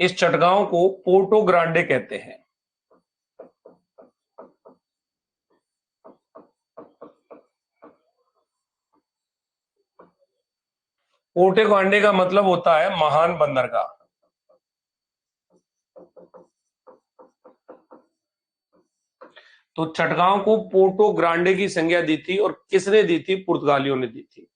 इस चटगांव को पोर्टो ग्रांडे कहते हैं। पोर्टो ग्रांडे का मतलब होता है महान बंदरगाह। तो चटगांव को पोर्टो ग्रांडे की संज्ञा दी थी, और किसने दी थी? पुर्तगालियों ने दी थी।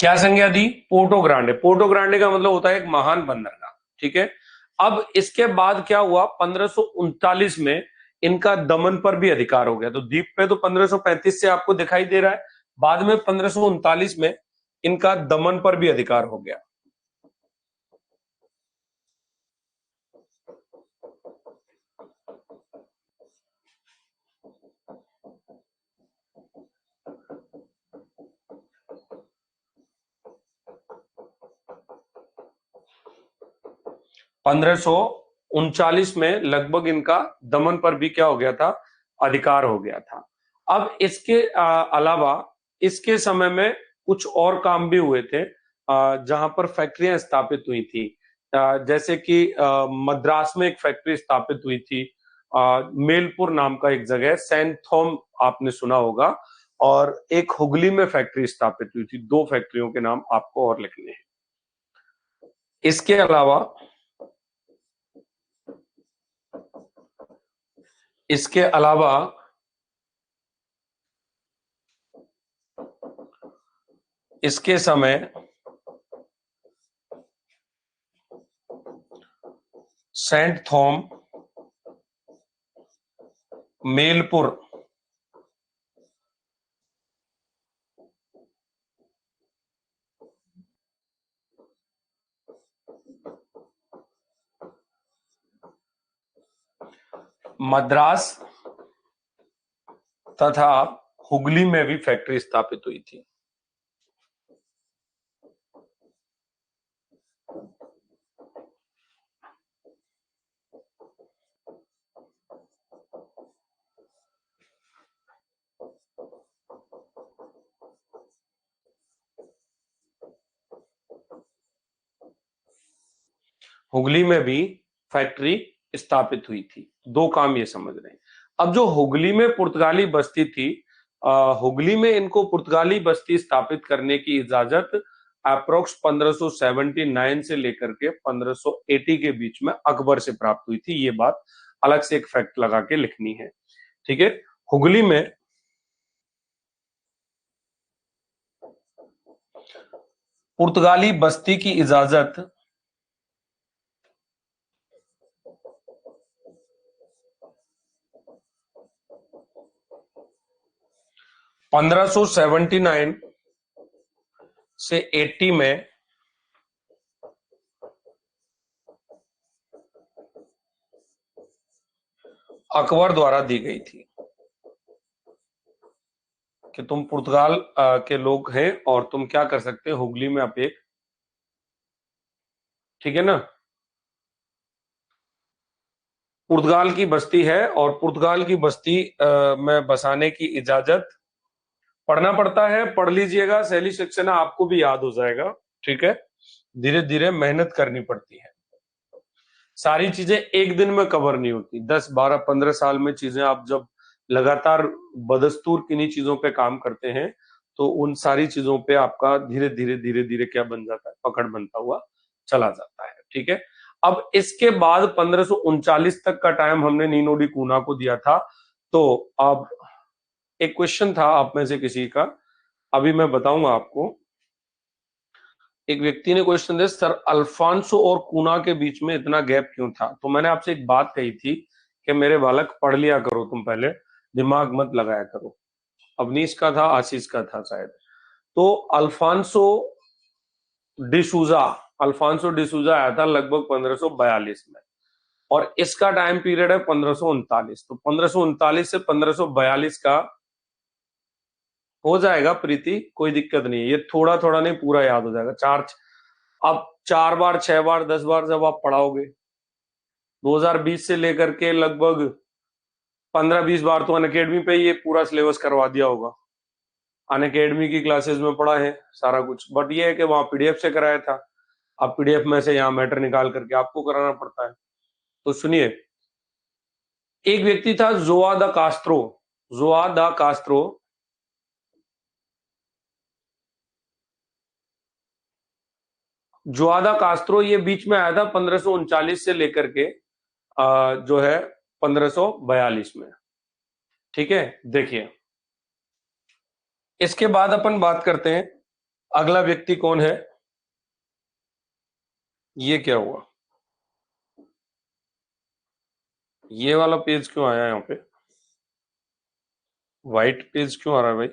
क्या संज्ञा दी? Porto Grande. पोर्टो ग्रांडे का मतलब होता है एक महान बंदरगाह। ठीक है। अब इसके बाद क्या हुआ? 1539 में इनका दमन पर भी अधिकार हो गया। तो द्वीप पे तो 1535 से आपको दिखाई दे रहा है, बाद में 1539 में इनका दमन पर भी अधिकार हो गया। (1539) में लगभग इनका दमन पर भी क्या हो गया था? अधिकार हो गया था। अब इसके अलावा इसके समय में कुछ और काम भी हुए थे, जहां पर फैक्ट्रियां स्थापित हुई थी। जैसे कि मद्रास में एक फैक्ट्री स्थापित हुई थी, मेलपुर नाम का एक जगह, सेंट थॉम आपने सुना होगा, और एक हुगली में फैक्ट्री स्थापित हुई थी। 2 फैक्ट्रियों के नाम आपको और लिखने हैं। इसके अलावा इसके अलावा इसके समय सेंट थॉम, मेलपुर, मद्रास तथा हुगली में भी फैक्ट्री स्थापित हुई थी। हुगली में भी फैक्ट्री स्थापित हुई थी। 2 काम ये समझ रहे हैं। अब जो हुगली में पुर्तगाली बस्ती थी, हुगली में इनको पुर्तगाली बस्ती स्थापित करने की इजाजत अप्रोक्स 1579 से लेकर के 1580 के बीच में अकबर से प्राप्त हुई थी। ये बात अलग से एक फैक्ट लगा के लिखनी है। ठीक है। हुगली में पुर्तगाली बस्ती की इजाजत 1579 से 80 में अकबर द्वारा दी गई थी कि तुम पुर्तगाल के लोग हैं और तुम क्या कर सकते हो, हुगली में आप एक, ठीक है ना, पुर्तगाल की बस्ती है और पुर्तगाल की बस्ती में बसाने की इजाजत, पढ़ना पड़ता है, पढ़ लीजिएगा, सैली सेक्शन आपको भी याद हो जाएगा, ठीक है, धीरे धीरे मेहनत करनी पड़ती है, सारी चीजें एक दिन में कवर नहीं होती, 10 12 15 साल में चीजें आप जब लगातार बदस्तूर किन्हीं चीजों पे काम करते हैं तो उन सारी चीजों पे आपका धीरे धीरे धीरे धीरे क्या बन जाता है, पकड़ बनता हुआ चला जाता है, ठीक है। अब इसके बाद 1539 तक का टाइम हमने नीनो डी कूना को दिया था। तो अब एक क्वेश्चन था आप में से किसी का, अभी मैं बताऊंगा आपको। एक व्यक्ति ने क्वेश्चन दिया, सर अल्फांसो और कूना के बीच में इतना गैप क्यों था? तो मैंने आपसे एक बात कही थी कि मेरे बालक पढ़ लिया करो, तुम पहले दिमाग मत लगाया करो। अवनीश का था, आशीष का था शायद। तो डिसूजा अल्फांसो डिसूजा आया था लगभग 1542 में और इसका टाइम पीरियड है 1539। तो 1539 से 1542 का हो जाएगा प्रीति, कोई दिक्कत नहीं है, ये थोड़ा थोड़ा नहीं पूरा याद हो जाएगा। अब 4 बार 6 बार 10 बार जब आप पढ़ाओगे 2020 से लेकर के लगभग 15-20 बार तो अनअकैडमी पे ये पूरा सिलेबस करवा दिया होगा, अनअकैडमी की क्लासेस में पढ़ा है सारा कुछ, बट ये है कि वहां पीडीएफ से कराया था, अब पीडीएफ में से यहाँ मैटर निकाल करके आपको कराना पड़ता है। तो सुनिए, एक व्यक्ति था जोआ दा कास्त्रो, जोआ दा कास्त्रो, जोआदा कास्त्रो, ये बीच में आया था 1539 से लेकर के जो है 1542 में, ठीक है। देखिए इसके बाद अपन बात करते हैं, अगला व्यक्ति कौन है, ये क्या हुआ, ये वाला पेज क्यों आया यहाँ पे, व्हाइट पेज क्यों आ रहा है भाई?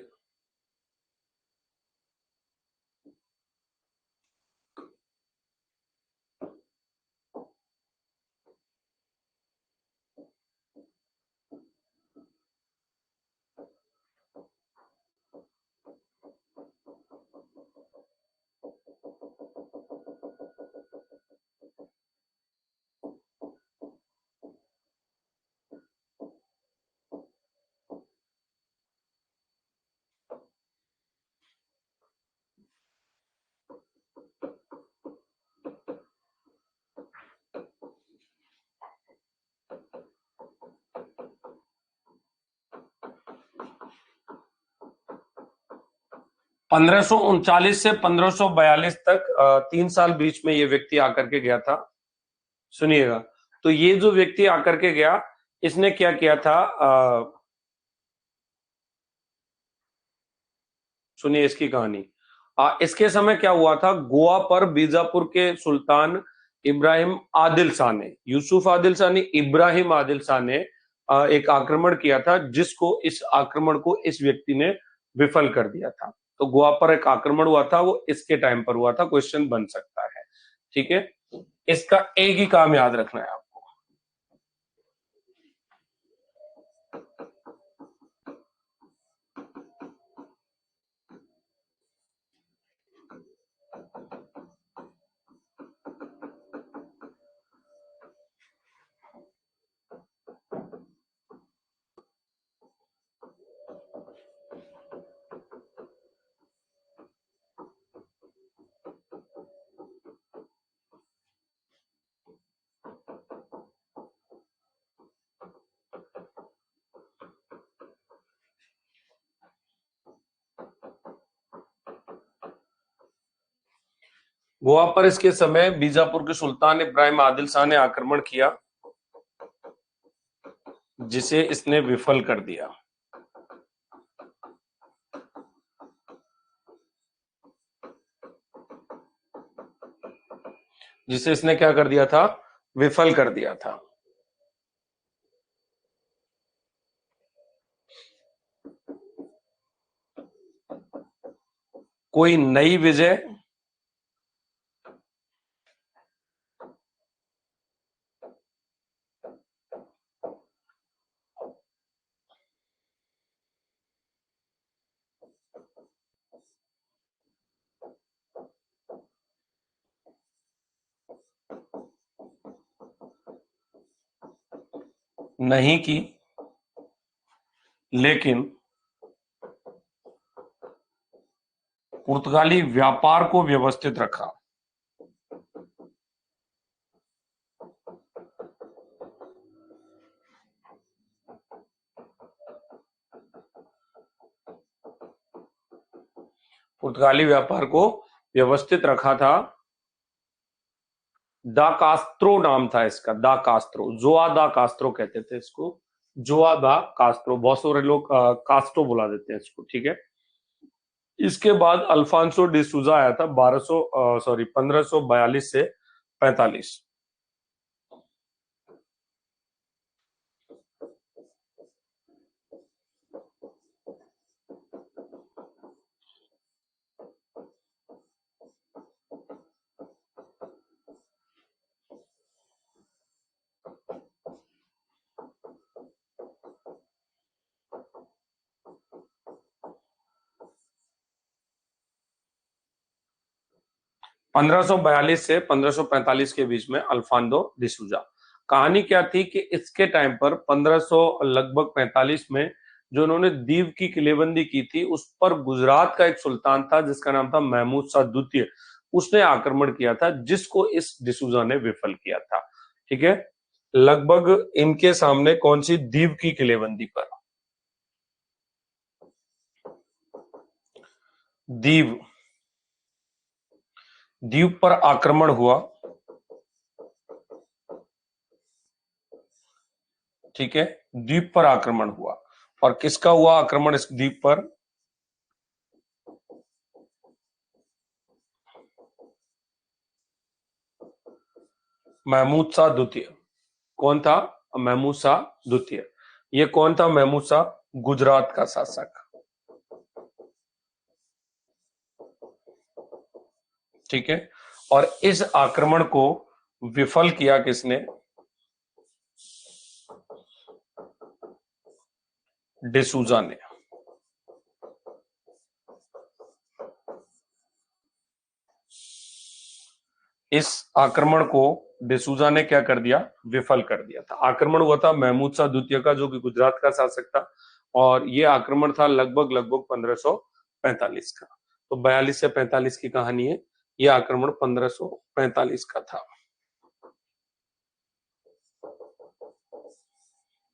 1539 से 1542 तक 3 साल बीच में ये व्यक्ति आकर के गया था। सुनिएगा, तो ये जो व्यक्ति आकर के गया, इसने क्या किया था, सुनिए इसकी कहानी। इसके समय क्या हुआ था, गोवा पर बीजापुर के सुल्तान इब्राहिम आदिल शाह ने, यूसुफ आदिल शाह ने, इब्राहिम आदिल शाह ने एक आक्रमण किया था, जिसको इस आक्रमण को इस व्यक्ति ने विफल कर दिया था। तो गोवा पर एक आक्रमण हुआ था, वो इसके टाइम पर हुआ था, क्वेश्चन बन सकता है, ठीक है। इसका एक ही काम याद रखना है आपको। गोवा पर इसके समय बीजापुर के सुल्तान इब्राहिम आदिल शाह ने आक्रमण किया, जिसे इसने विफल कर दिया। जिसे इसने क्या कर दिया था, विफल कर दिया था। कोई नई विजय नहीं की, लेकिन पुर्तगाली व्यापार को व्यवस्थित रखा। पुर्तगाली व्यापार को व्यवस्थित रखा था। दा कास्त्रो नाम था इसका, दा कास्त्रो, जोआ दा कास्त्रो कहते थे इसको, जोआ दा कास्त्रो, बहुत सारे लोग कास्ट्रो बुला देते हैं इसको, ठीक है। इसके बाद अल्फांसो डिसूजा आया था 1542 से 45। 1542 से 1545 के बीच में अल्फांदो डिसूजा। कहानी क्या थी कि इसके टाइम पर 1500 लगभग 45 में जो उन्होंने दीव की किलेबंदी की थी, उस पर गुजरात का एक सुल्तान था जिसका नाम था महमूद शाह द्वितीय, उसने आक्रमण किया था, जिसको इस डिसूजा ने विफल किया था, ठीक है। लगभग इनके सामने कौन सी, दीव की किलेबंदी पर, दीव, दीव पर आक्रमण हुआ, ठीक है। द्वीप पर आक्रमण हुआ, और किसका हुआ आक्रमण इस द्वीप पर, महमूद शाह द्वितीय। कौन था, महमूद शाह द्वितीय। ये कौन था महमूद शाह, गुजरात का शासक, ठीक है। और इस आक्रमण को विफल किया किसने, डिसूजा ने। इस आक्रमण को डिसूजा ने क्या कर दिया, विफल कर दिया था। आक्रमण हुआ था महमूद शाह द्वितीय का, जो कि गुजरात का शासक था, और यह आक्रमण था लगभग लगभग 1545 का। तो 42 से 45 की कहानी है, यह आक्रमण 1545 का था।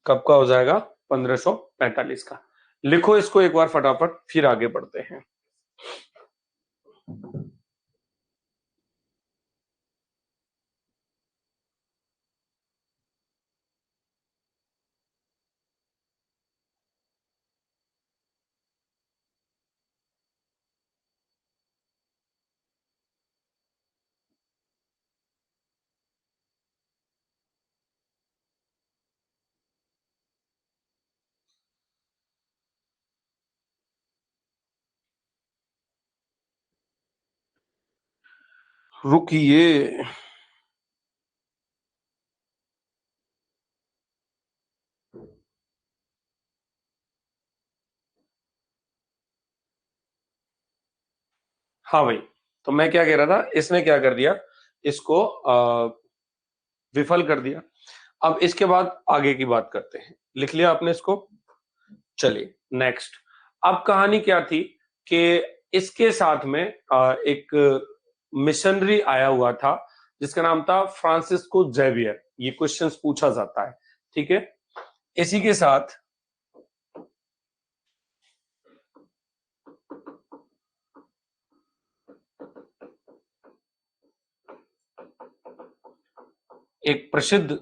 कब का हो जाएगा, 1545 का। लिखो इसको एक बार फटाफट, फिर आगे बढ़ते हैं। रुकिए, हाँ भाई, तो मैं क्या कह रहा था, इसने क्या कर दिया, इसको विफल कर दिया। अब इसके बाद आगे की बात करते हैं। लिख लिया आपने इसको, चलिए नेक्स्ट। अब कहानी क्या थी कि इसके साथ में एक मिशनरी आया हुआ था जिसका नाम था फ्रांसिस्को जेवियर। ये क्वेश्चंस पूछा जाता है, ठीक है। इसी के साथ एक प्रसिद्ध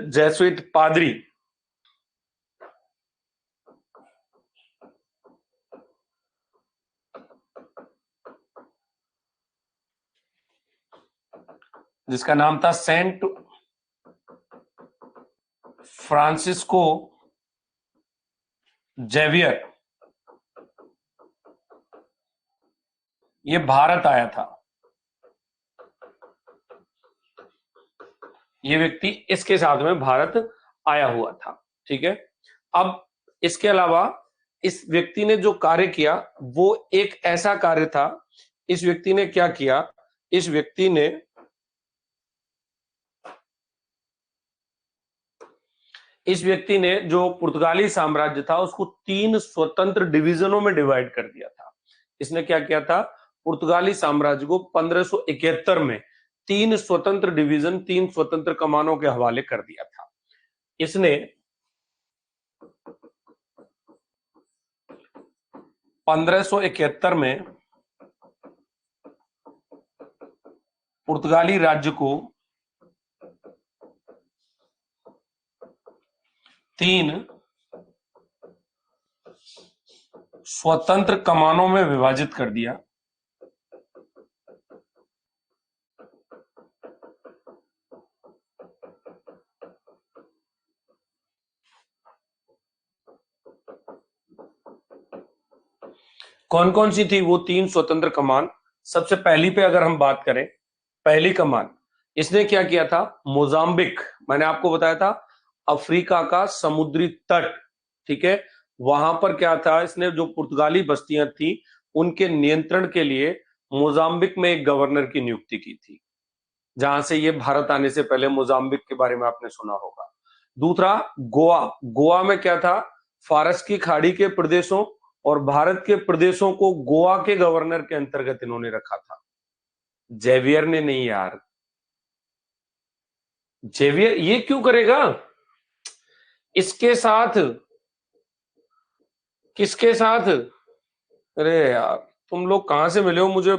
जैसुइट पादरी, जिसका नाम था सेंट फ्रांसिस्को जेवियर, ये भारत आया था। ये व्यक्ति इसके साथ में भारत आया हुआ था। ठीक है, अब इसके अलावा इस व्यक्ति ने जो कार्य किया वो एक ऐसा कार्य था, इस व्यक्ति ने क्या किया, इस व्यक्ति ने जो पुर्तगाली साम्राज्य था उसको 3 स्वतंत्र डिवीजनों में डिवाइड कर दिया था। इसने क्या किया था, पुर्तगाली साम्राज्य को 1571 में 3 स्वतंत्र डिवीजन, 3 स्वतंत्र कमानों के हवाले कर दिया था। इसने 1571 में पुर्तगाली राज्य को 3 स्वतंत्र कमानों में विभाजित कर दिया। कौन कौन सी थी वो 3 स्वतंत्र कमान? सबसे पहली पे अगर हम बात करें, पहली कमान इसने क्या किया था, मोजाम्बिक, मैंने आपको बताया था अफ्रीका का समुद्री तट, ठीक है, वहां पर क्या था, इसने जो पुर्तगाली बस्तियां थी उनके नियंत्रण के लिए मोजाम्बिक में एक गवर्नर की नियुक्ति की थी, जहां से ये भारत आने से पहले मोजाम्बिक के बारे में आपने सुना होगा। दूसरा गोवा, गोवा में क्या था, फारस की खाड़ी के प्रदेशों और भारत के प्रदेशों को गोवा के गवर्नर के अंतर्गत इन्होंने रखा था। जेवियर ने नहीं यार, जेवियर ये क्यों करेगा, इसके साथ, किसके साथ, अरे यार तुम लोग कहां से मिले हो, मुझे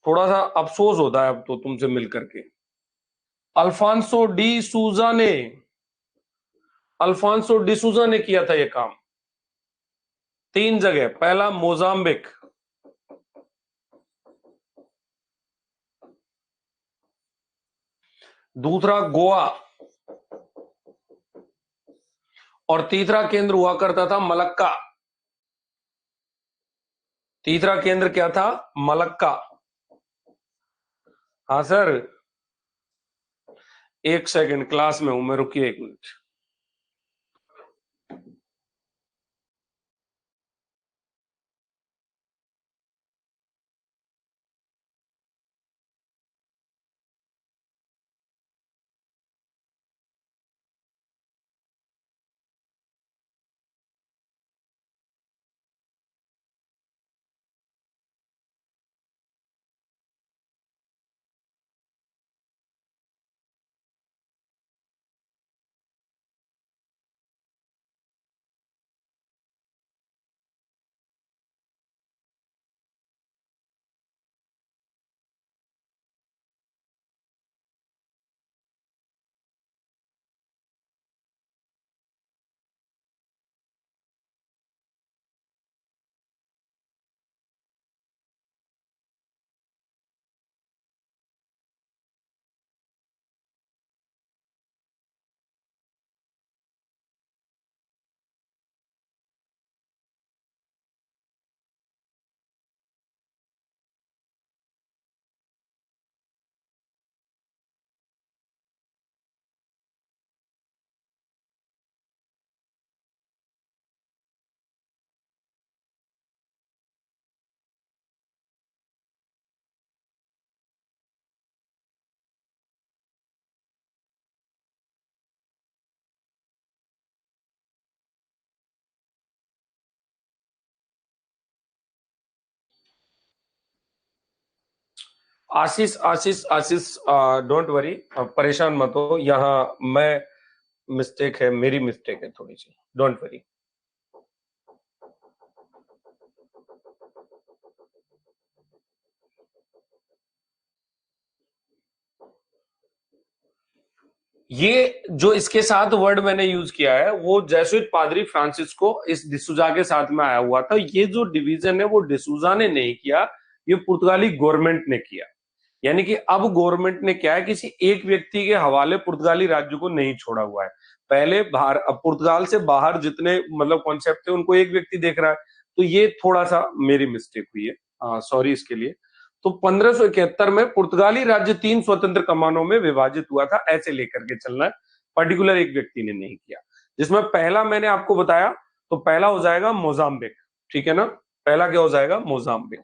थोड़ा सा अफसोस होता है अब तो तुमसे मिल करके। अल्फांसो डी सूजा ने, अल्फांसो डी सूजा ने किया था ये काम 3 जगह। पहला मोजाम्बिक, दूसरा गोवा, और तीसरा केंद्र हुआ करता था मलक्का। तीसरा केंद्र क्या था, मलक्का। हाँ सर, एक सेकंड, क्लास में हूं मैं, रुकिए 1 minute. Ashish Ashish Ashish, don't worry, परेशान मत हो, यहाँ मैं मिस्टेक है, मेरी मिस्टेक है थोड़ी सी, डोंट वरी। ये जो इसके साथ वर्ड मैंने यूज किया है वो जेसुइट पादरी फ्रांसिस्को इस डिसूजा के साथ में आया हुआ था। ये जो डिवीजन है वो डिसूजा ने नहीं किया, ये पुर्तगाली गवर्नमेंट ने किया। यानी कि अब गवर्नमेंट ने क्या है, किसी एक व्यक्ति के हवाले पुर्तगाली राज्य को नहीं छोड़ा हुआ है। पहले बाहर, अब पुर्तगाल से बाहर जितने मतलब कॉन्सेप्ट थे उनको एक व्यक्ति देख रहा है, तो ये थोड़ा सा मेरी मिस्टेक हुई है, सॉरी इसके लिए। तो 1571 में पुर्तगाली राज्य 3 स्वतंत्र कमानों में विभाजित हुआ था, ऐसे लेकर के चलना है, पर्टिकुलर एक व्यक्ति ने नहीं किया। जिसमें पहला मैंने आपको बताया, तो पहला हो जाएगा मोजाम्बिक, ठीक है ना, पहला क्या हो जाएगा, मोजाम्बिक।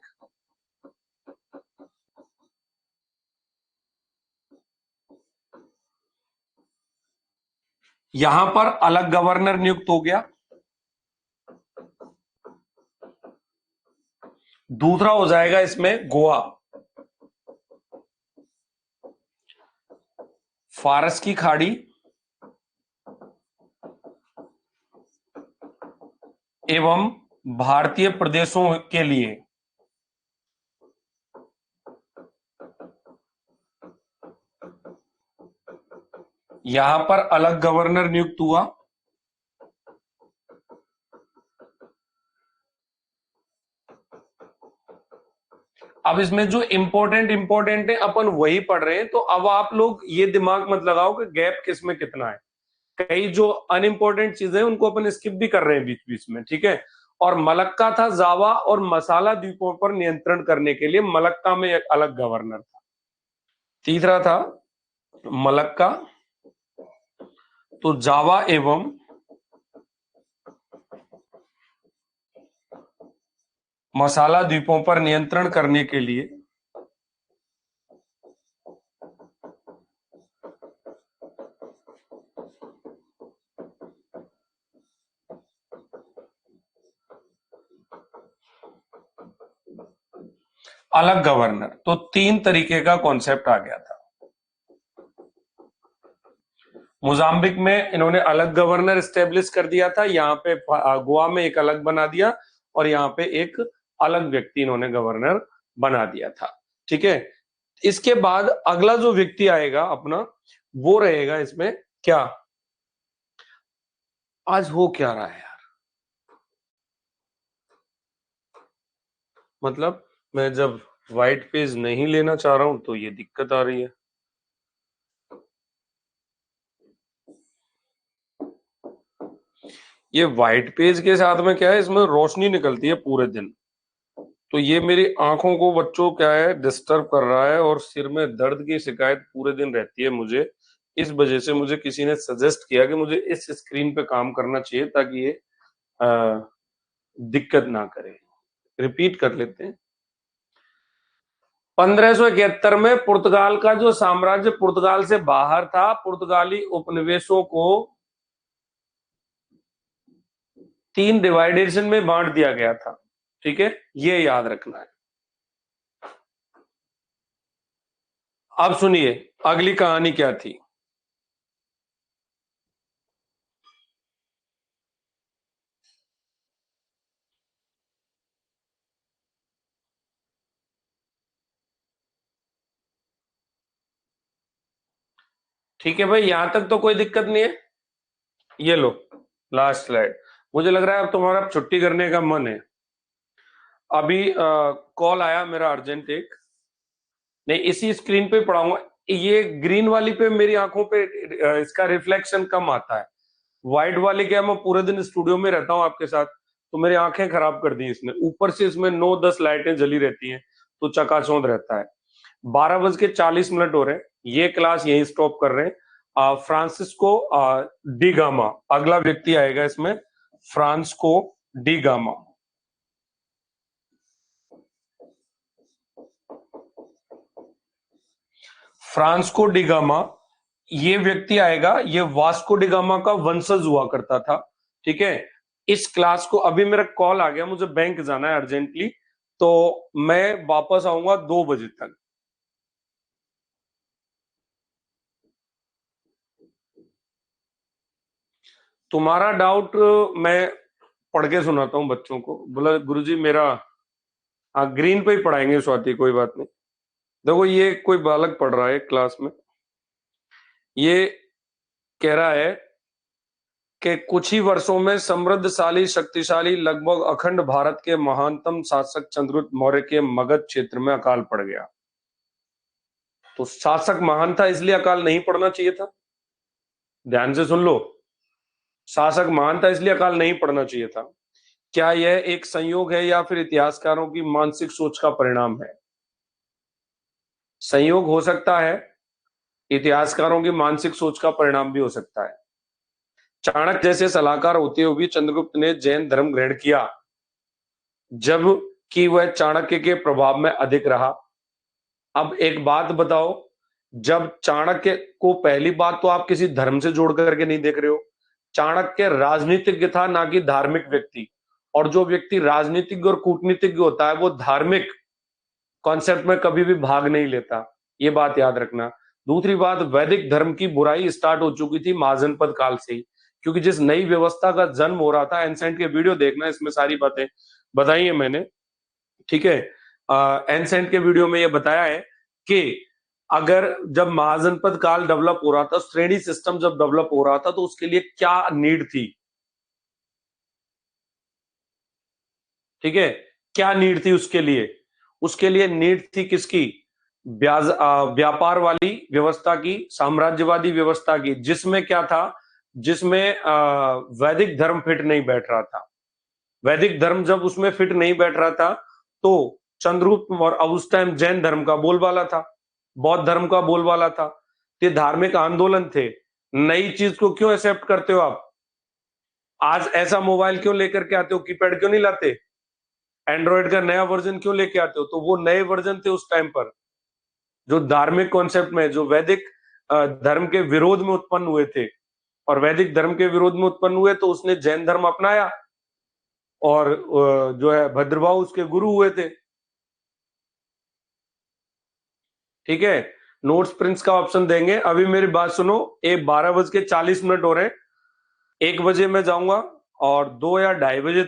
यहां पर अलग गवर्नर नियुक्त हो गया। दूसरा हो जाएगा इसमें गोवा, फारस की खाड़ी एवं भारतीय प्रदेशों के लिए यहां पर अलग गवर्नर नियुक्त हुआ। अब इसमें जो इंपॉर्टेंट है अपन वही पढ़ रहे हैं, तो अब आप लोग ये दिमाग मत लगाओ कि गैप किस में कितना है। कई जो अनइंपॉर्टेंट चीजें हैं उनको अपन स्किप भी कर रहे हैं बीच बीच में, ठीक है। और मलक्का था जावा और मसाला द्वीपों पर नियंत्रण करने के लिए मलक्का में एक अलग गवर्नर था। तीसरा था मलक्का, तो जावा एवं मसाला द्वीपों पर नियंत्रण करने के लिए अलग गवर्नर। तो 3 तरीके का कॉन्सेप्ट आ गया था। मोजाम्बिक में इन्होंने अलग गवर्नर स्टेब्लिश कर दिया था, यहाँ पे गोवा में एक अलग बना दिया, और यहाँ पे एक अलग व्यक्ति इन्होंने गवर्नर बना दिया था, ठीक है। इसके बाद अगला जो व्यक्ति आएगा अपना, वो रहेगा इसमें क्या, आज हो क्या रहा है यार, मतलब मैं जब व्हाइट पेज नहीं लेना चाह रहा हूं तो ये दिक्कत आ रही है। ये व्हाइट पेज के साथ में क्या है, इसमें रोशनी निकलती है पूरे दिन, तो ये मेरी आंखों को बच्चों क्या है डिस्टर्ब कर रहा है, और सिर में दर्द की शिकायत पूरे दिन रहती है मुझे। इस वजह से मुझे किसी ने सजेस्ट किया कि मुझे इस स्क्रीन पे काम करना चाहिए ताकि ये दिक्कत ना करे। रिपीट कर लेते हैं। 1571 में पुर्तगाल का जो साम्राज्य पुर्तगाल से बाहर था, पुर्तगाली उपनिवेशों को 3 डिवाइडेशन में बांट दिया गया था, ठीक है, ये याद रखना है। अब सुनिए अगली कहानी क्या थी। ठीक है भाई, यहां तक तो कोई दिक्कत नहीं है। ये लो लास्ट स्लाइड। मुझे लग रहा है अब तुम्हारा छुट्टी करने का मन है। अभी कॉल आया मेरा अर्जेंट एक, नहीं इसी स्क्रीन पे पढ़ाऊंगा। ये ग्रीन वाली पे मेरी आंखों पे इसका रिफ्लेक्शन कम आता है, व्हाइट वाली क्या, मैं पूरे दिन स्टूडियो में रहता हूँ आपके साथ, तो मेरी आंखें खराब कर दी इसने। ऊपर से इसमें 9-10 लाइटें जली रहती हैं, तो चकाचौंध रहता है। 12:40 हो रहे हैं, ये क्लास यही स्टॉप कर रहे हैं। फ्रांसिस्को डी गामा अगला व्यक्ति आएगा इसमें, Francisco de gamma. Francisco de gamma ये व्यक्ति आएगा, ये वास्को डी गामा का वंशज हुआ करता था, ठीक है। इस क्लास को, अभी मेरा कॉल आ गया, मुझे बैंक जाना है अर्जेंटली, तो मैं वापस आऊंगा 2 बजे तक। तुम्हारा डाउट मैं पढ़ के सुनाता हूँ बच्चों को। बोला गुरुजी मेरा, हाँ ग्रीन पे ही पढ़ाएंगे स्वाति, कोई बात नहीं। देखो ये कोई बालक पढ़ रहा है क्लास में, ये कह रहा है कि कुछ ही वर्षों में समृद्धशाली शक्तिशाली लगभग अखंड भारत के महानतम शासक चंद्रगुप्त मौर्य के मगध क्षेत्र में अकाल पड़ गया। तो शासक महान था इसलिए अकाल नहीं पड़ना चाहिए था। ध्यान से सुन लो, शासक महान था इसलिए अकाल नहीं पड़ना चाहिए था। क्या यह एक संयोग है या फिर इतिहासकारों की मानसिक सोच का परिणाम है? संयोग हो सकता है, इतिहासकारों की मानसिक सोच का परिणाम भी हो सकता है। चाणक्य जैसे सलाहकार होते हुए भी चंद्रगुप्त ने जैन धर्म ग्रहण किया, जब कि वह चाणक्य के प्रभाव में अधिक रहा। अब एक बात बताओ, जब चाणक्य को, पहली बात तो आप किसी धर्म से जोड़ करके नहीं देख रहे हो। चाणक्य राजनीतिज्ञ था, ना कि धार्मिक व्यक्ति। और जो व्यक्ति राजनीतिज्ञ और कूटनीतिज्ञ होता है वो धार्मिक कॉन्सेप्ट में कभी भी भाग नहीं लेता, ये बात याद रखना। दूसरी बात, वैदिक धर्म की बुराई स्टार्ट हो चुकी थी महाजनपद काल से ही, क्योंकि जिस नई व्यवस्था का जन्म हो रहा था, एंसेंट के वीडियो देखना, इसमें सारी बातें बताई है मैंने, ठीक है। एंसेंट के वीडियो में ये बताया है कि अगर जब महाजनपद काल डेवलप हो रहा था, श्रेणी सिस्टम जब डेवलप हो रहा था, तो उसके लिए क्या नीड थी, ठीक है, क्या नीड थी उसके लिए? उसके लिए नीड थी किसकी? व्यापार वाली व्यवस्था की, साम्राज्यवादी व्यवस्था की, जिसमें क्या था, जिसमें वैदिक धर्म फिट नहीं बैठ रहा था। वैदिक धर्म जब उसमें फिट नहीं बैठ रहा था, तो चंद्रगुप्त और अब उस टाइम जैन धर्म का बोलबाला था, बौद्ध धर्म का बोलबाला था। ये धार्मिक आंदोलन थे। नई चीज को क्यों एक्सेप्ट करते हो आप? आज ऐसा मोबाइल क्यों लेकर के आते हो, कीपैड क्यों नहीं लाते? एंड्रॉइड का नया वर्जन क्यों लेके आते हो? तो वो नए वर्जन थे उस टाइम पर, जो धार्मिक कॉन्सेप्ट में, जो वैदिक धर्म के विरोध में उत्पन्न हुए थे। और वैदिक धर्म के विरोध में उत्पन्न हुए तो उसने जैन धर्म अपनाया, और जो है भद्रभाव उसके गुरु हुए थे, ठीक है। नोट्स प्रिंट्स का ऑप्शन देंगे। अभी मेरी बात सुनो, 12:40 हो रहे हैं, 1 बजे मैं जाऊंगा, और 2 या ढाई बजे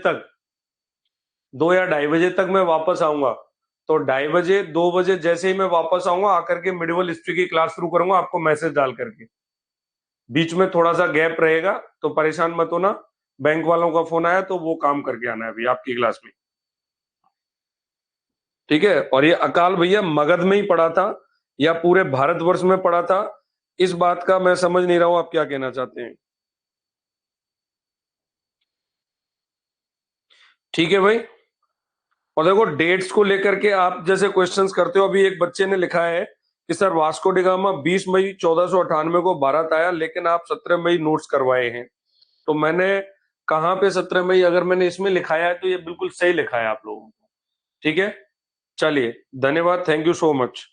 तक मैं वापस आऊंगा। तो 2:30 2 बजे जैसे ही मैं वापस आऊंगा, आकर के मिडिवल हिस्ट्री की क्लास शुरू करूंगा, आपको मैसेज डाल करके। बीच में थोड़ा सा गैप रहेगा, तो परेशान मत होना। बैंक वालों का फोन आया तो वो काम करके आना है अभी आपकी क्लास में, ठीक है। और ये अकाल भैया मगध में ही पड़ा था या पूरे भारतवर्ष में पड़ा था, इस बात का मैं समझ नहीं रहा हूं आप क्या कहना चाहते हैं, ठीक है भाई। और देखो, डेट्स को लेकर के आप जैसे क्वेश्चंस करते हो, अभी एक बच्चे ने लिखा है कि सर वास्को डी गामा 20 मई 1498 को भारत आया, लेकिन आप 17 मई नोट्स करवाए हैं। तो मैंने कहाँ पे 17 मई, अगर मैंने इसमें लिखाया है तो ये बिल्कुल सही लिखा है आप लोगों को, ठीक है। चलिए, धन्यवाद, थैंक यू सो मच।